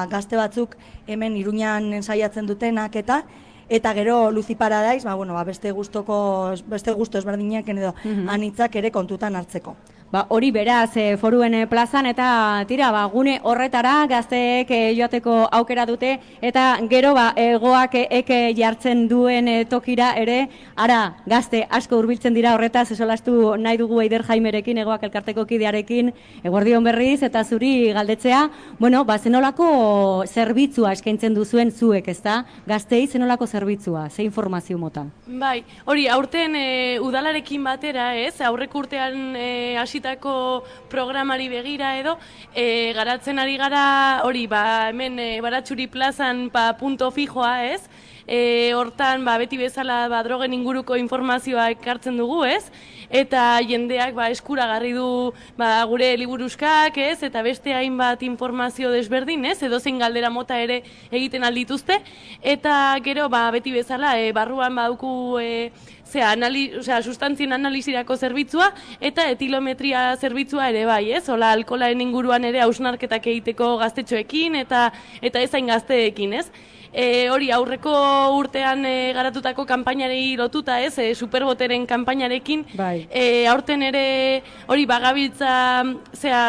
gazte batzuk hemen Iruñan ensaiatzen dutenak eta gero Luzi Paradise, beste gusto ezberdinak edo anitzak ere kontutan hartzeko. Hori beraz Foruen plazan eta gune horretara gazteek joateko aukera dute eta gero egoak eke jartzen duen tokira ere ara gazte asko hurbiltzen dira horretaz esolastu nahi dugu Eider Jaimerekin egoak elkarteko kidearekin eguerdion berriz eta zuri galdetzea zenolako zerbitzua eskaintzen duzuen zuek, ezta? Gaztei zenolako zerbitzua, ze informazio mota? Bai, hori aurten udalarekin batera, ez? Aurrek urtean hasitako programari begira edo garatzen ari gara hori hemen Baratxuri plazan punto fijoa, ez? hortan beti bezala drogen inguruko informazioa ekartzen dugu, ez? Eta jendeak eskuragarri du gure liburuskak, ez? Eta beste hainbat informazio desberdin, ez? Edozein galdera mota ere egiten aldituzte. Eta gero beti bezala barruan baduku sustantzien analizirako zerbitzua eta etilometria zerbitzua ere bai, ez? Hola, alkolaren inguruan ere hausnarketak egiteko gaztetxoekin eta ezain gazteekin, ez? Hori aurreko urtean garatutako kanpainarei lotuta, ez? Superboteren kanpainarekin. Aurten ere hori bagabiltza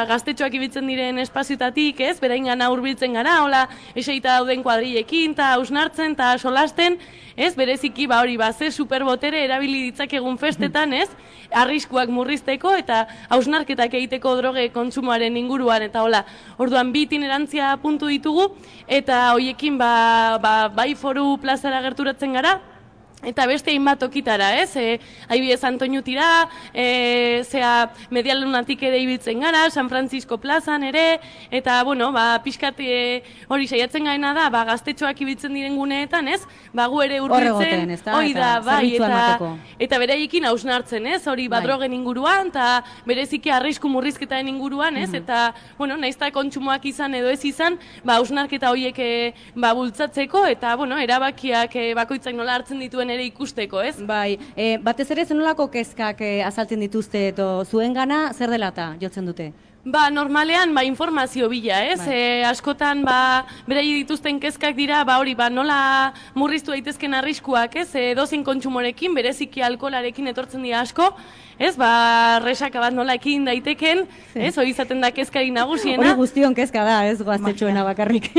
gaztetxoak ibiltzen diren espazioetatik, ez? Beraingana hurbiltzen gara, hola, eseita dauden kuadrillekin eta hausnartzen eta solasten, ez? Bereziki hori ze superbotere erabili ditzakegun festetan, ez? Arriskuak murrizteko eta hausnarketak egiteko droge kontsumoaren inguruan eta hola. Orduan bi itinerantzia puntu ditugu eta hoiekin bai Foru plazara gerturatzen gara eta beste hainbat tokitara, ez? Adibidez Antoñutira, Medialunatik ere ibiltzen gara, San Francisco plazan ere, eta, pixkat hori saiatzen gaena da, gaztetxoak ibiltzen diren guneetan, ez? Gu ere hurbiltzen, hori da, bai, eta beraiekin hausnartzen, ez? Hori drogen inguruan, eta bereziki arrisku murrizketaren inguruan, ez? Eta, nahiz eta kontsumoak izan edo ez izan, hausnarketa horiek bultzatzeko, eta, erabakiak bakoitzak nola hartzen dituen ere ikusteko, ez? Bai, batez ere zenolako kezkak azaltzen dituzte edo zuen gana zer dela eta jotzen dute? Normalean, informazio bila, ez? Askotan, berai dituzten kezkak dira, nola murriztu daitezken arriskuak, ez? Edozein kontsumorekin, bereziki alkolarekin etortzen dira asko, ez? Resaka bat nola ekin daiteken, ez? Hori izaten da kezkari nagusiena. Hori guztion kezka da, ez? Gaztetxoena bakarrik.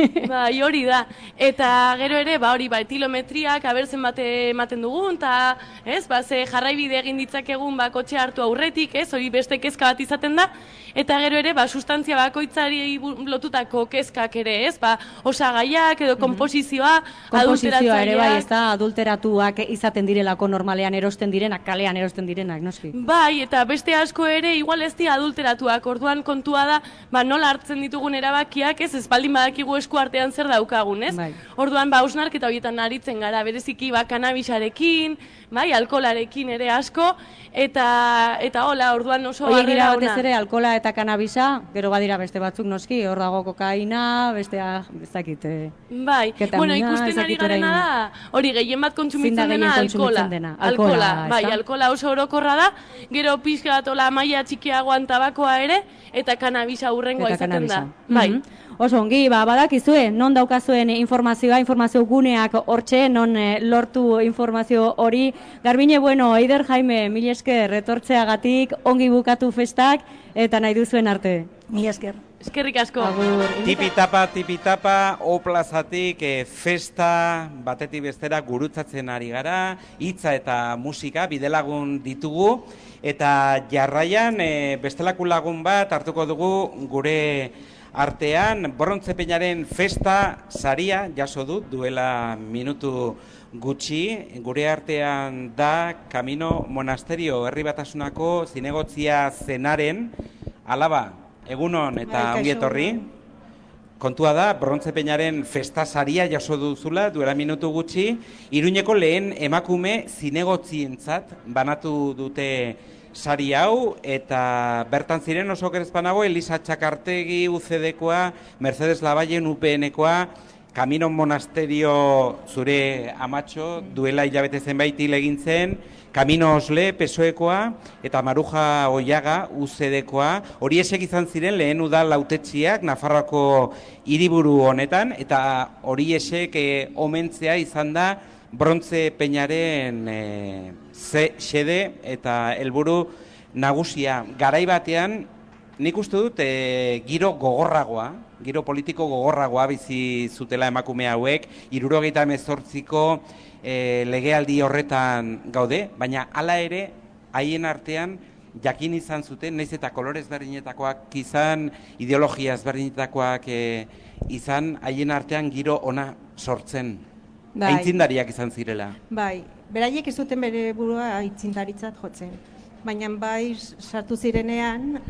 Hori da. Eta gero ere, etilometriak, abertzen bate ematen dugun, eta, ez? Ze jarraibide egin ditzakegun, kotxe hartu aurretik, ez? Hori beste kezka bat izaten da. Eta gero ere, sustantzia bakoitzari lotutako kezkak ere, ez? Osagaiak edo konposizioa, konposizioa ere, bai, ez da, adulteratuak izaten direlako normalean erosten direnak, kalean erosten direnak, noski? Bai, eta beste asko ere, igual ez dira adulteratuak, orduan kontua da, nola hartzen ditugun erabakiak, ez baldin badakigu esku artean zer daukagun, ez? Orduan, hausnarketa horietan aritzen gara, bereziki, kanabisarekin, alkolarekin ere asko, eta hola, orduan oso harrera ona. Batez ere, alkola eta kanabisa, gero badira beste batzuk noski, hor dago kokaina, bestea, ezakit, bai, ikusten ari garena da, hori gehien bat kontsumitzen dena alkola. Bai, alkola oso orokorra da, gero pixka bat ola maila txikiagoan tabakoa ere, eta kanabisa hurrengoa izaten da. Bai. Oso ongi, badakizue, non daukazuen informazio guneak hortxe, non lortu informazio hori. Garbine, Eider Jaime, mil esker, etortzeagatik, ongi bukatu festak, eta nahi duzuen arte. Mil esker. Eskerrik asko. Tipitapa, oplazatik festa batetik bestera gurutzatzen ari gara, hitza eta musika, bidelagun ditugu, eta jarraian bestelako lagun bat hartuko dugu gure artean, Brontze-Peñaren festa saria jaso dut duela minutu gutxi, gure artean da Camino Monasterio herri batasunako zinegotzia zenaren alaba, egunon eta ongi etorri. Kontua da, Brontze-Peñaren festa saria jaso duzula duela minutu gutxi, Iruñeko lehen emakume zinegotzientzat banatu dute sari hau, eta bertan ziren oso gerezpanago Elisa Txakartegi UCD-koa, Mercedes Lavallen UPN-koa, Camino Monasterio zure amatxo, duela hilabete zenbait hil egin zen, Camino Osle PSOE-koa, eta Maruja Oiaga UCD-koa, hori esek izan ziren lehen udal hautetsiak Nafarroako hiriburu honetan, eta hori esek omentzea izan da Brontze-Peñaren xede eta helburu nagusia. Garai batean, nik uste dut giro gogorragoa, giro politiko gogorragoa bizi zutela emakume hauek, 78ko legealdi horretan gaude, baina hala ere, haien artean jakin izan zuten, naiz eta kolorez berdinetakoak izan, ideologia ezberdinetakoak izan, haien artean giro ona sortzen. Aintzindariak izan zirela. Bai, beraiek ez zuten bere burua aintzindaritzat jotzen. Baina bai sartu zirenean,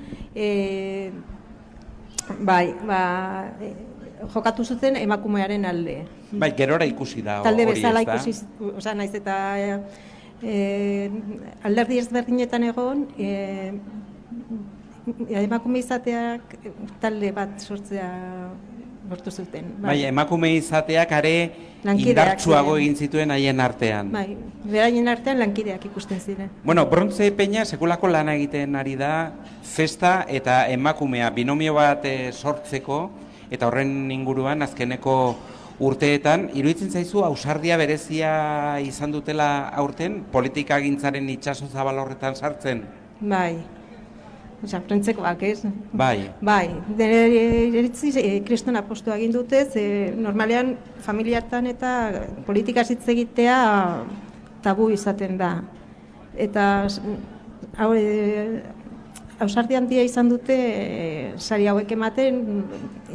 jokatu zuten emakumearen alde. Bai, gerora ikusi da Talde hori, bezala ezta? ikusi, osea, naiz eta alderdi ezberdinetan egon, emakume izateak talde bat sortzea lortu zuten. Bai, emakume izateak are Lankideak indartsuago ziren. egin zituen haien artean. Bai, beraien artean lankideak ikusten ziren. Bueno, Brontze Peña sekulako lana egiten ari da festa eta emakumea binomio bat sortzeko eta horren inguruan azkeneko urteetan iruditzen zaizu ausardia berezia izan dutela aurten politikagintzaren itsaso zabal horretan sartzen. Bai. Osea, frantzekoak, ez? Bai. Bai, iritziz kriston apostua egin dute, ze normalean familiatan eta politikaz hitz egitea tabu izaten da. Eta ausardi handia izan dute sari hauek ematen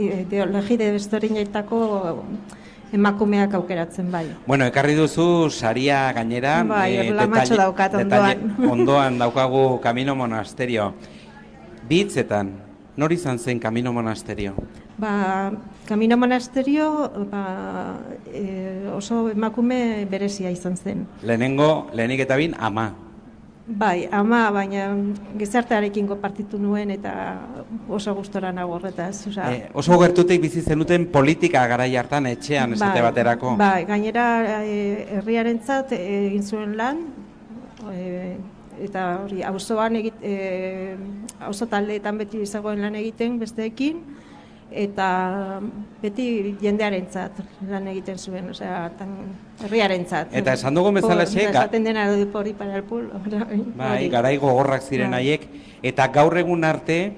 ideologi desberdinetako emakumeak aukeratzen bai. Bueno, ekarri duzu saria gainera. Bai, horrela matxo daukat ondoan. Ondoan daukagu Camino Monasterio. Bitzetan, nor izan zen Camino Monasterio? Camino Monasterio oso emakume berezia izan zen. Lehenik eta bin, ama. Bai, ama, baina gizartearekin konpartitu nuen eta oso gustora nago horretaz. Oso gertutik bizi zenuten politika garai hartan etxean esate baterako. Bai, gainera herriarentzat egin zuen lan, eta hori auzoan auzo taldeetan beti zegoen lan egiten besteekin eta beti jendearentzat lan egiten zuen, osea, herriarentzat. Eta esan dugun bezalaxe, esaten dena hori para el pueblo. Bai, garai gogorrak ziren haiek eta gaur egun arte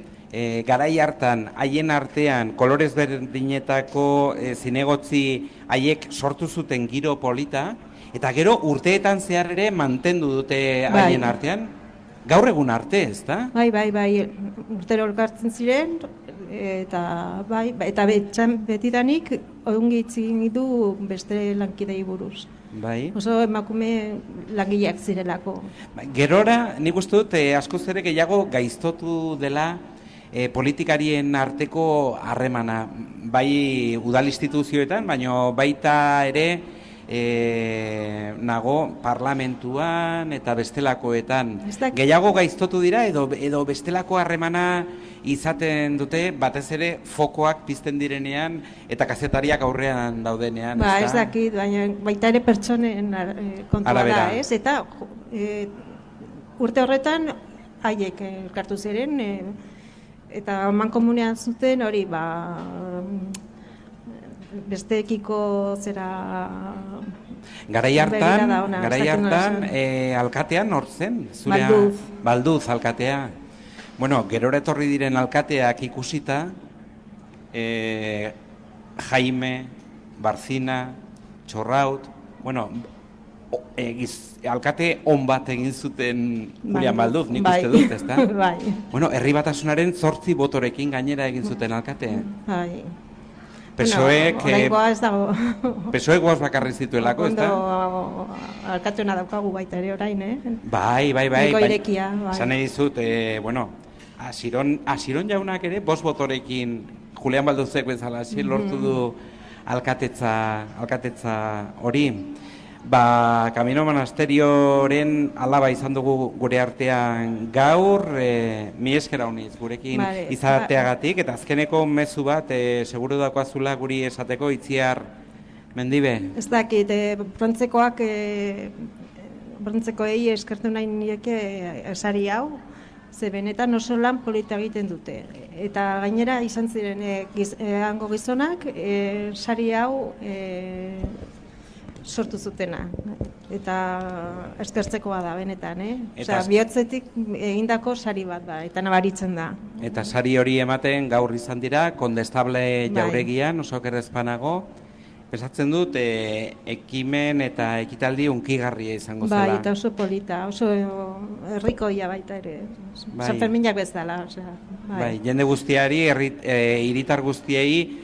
garai hartan haien artean kolorez berdinetako zinegotzi haiek sortu zuten giro polita. Eta gero urteetan zehar ere mantendu dute haien artean, gaur egun arte, ez da? Bai, urtero elkartzen ziren, eta betidanik ongi itzin du beste lankidei buruz. Bai. Oso emakume langileak zirelako. Gerora, nik uste dut, askoz ere gehiago gaiztotu dela politikarien arteko harremana, bai udal instituzioetan, baina baita ere nago parlamentuan eta bestelakoetan. Gehiago gaiztotu dira edo bestelako harremana izaten dute batez ere fokoak pizten direnean eta kazetariak aurrean daudenean. Ez dakit, baina baita ere pertsonen kontua da, ez? Eta urte horretan haiek elkartu ziren eta mankomunean zuten hori besteekiko zera garai hartan alkatean hor zen? Balduz alkatea. Bueno, gerora etorri diren alkateak ikusita Jaime, Barcina, Txorraut, bueno, alkate on bat egin zuten Julian Balduz, nik uste dut, ezta? Bueno, Herri Batasunaren 8 botorekin gainera egin zuten alkate. Bai. PSOEk ez dago. PSOEk goaz bakarri zituelako, ez da? Alkateona daukagu baita ere orain, Bai. Niko irekia, bai. Esan nahi dizut, bueno, Asiron jaunak ere, 5 botorekin Julian Balduzek bezala lortu du alkatetza hori. Camino Monasterioren alaba izan dugu gure artean gaur, mi esker hauniz gurekin izateagatik, eta azkeneko mezu bat, seguru dakoazula guri esateko Itziar Mendibe. Ez dakit, brontzekoei eskertu nahi nieke sari hau, ze benetan oso lan polita egiten dute. Eta gainera izan ziren hango gizonak, sari hau sortu zutena, eta eskertzekoa da benetan, Osea, bihotzetik egindako sari bat da, eta nabaritzen da. Eta sari hori ematen gaur izan dira, Kondestable jauregian, oso okerrezpanago, pesatzen dut, ekimen eta ekitaldi unkigarria izango zela. Bai, eta oso polita, oso herrikoia baita ere, San Ferminak bezala, osea. Bai, jende guztiari, hiritar guztiei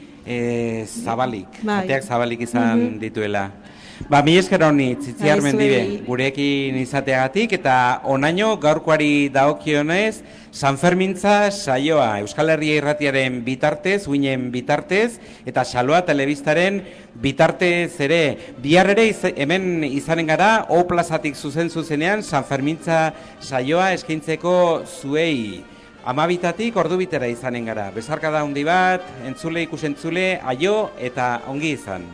zabalik, ateak zabalik izan dituela. Ba, mi esker honi, Txitziar Bai, Mendibe, zuei. gurekin izateagatik, eta onaino gaurkoari dagokionez, Sanfermintza saioa, Euskal Herria Irratiaren bitartez, uinen bitartez, eta Xaloa Telebistaren bitartez ere. Bihar ere hemen izanen gara, O plazatik zuzenean, Sanfermintza saioa eskaintzeko zuei. 12 ordubitera izanen gara. Bezarkada handi bat, entzule ikusentzule, aio eta ongi izan.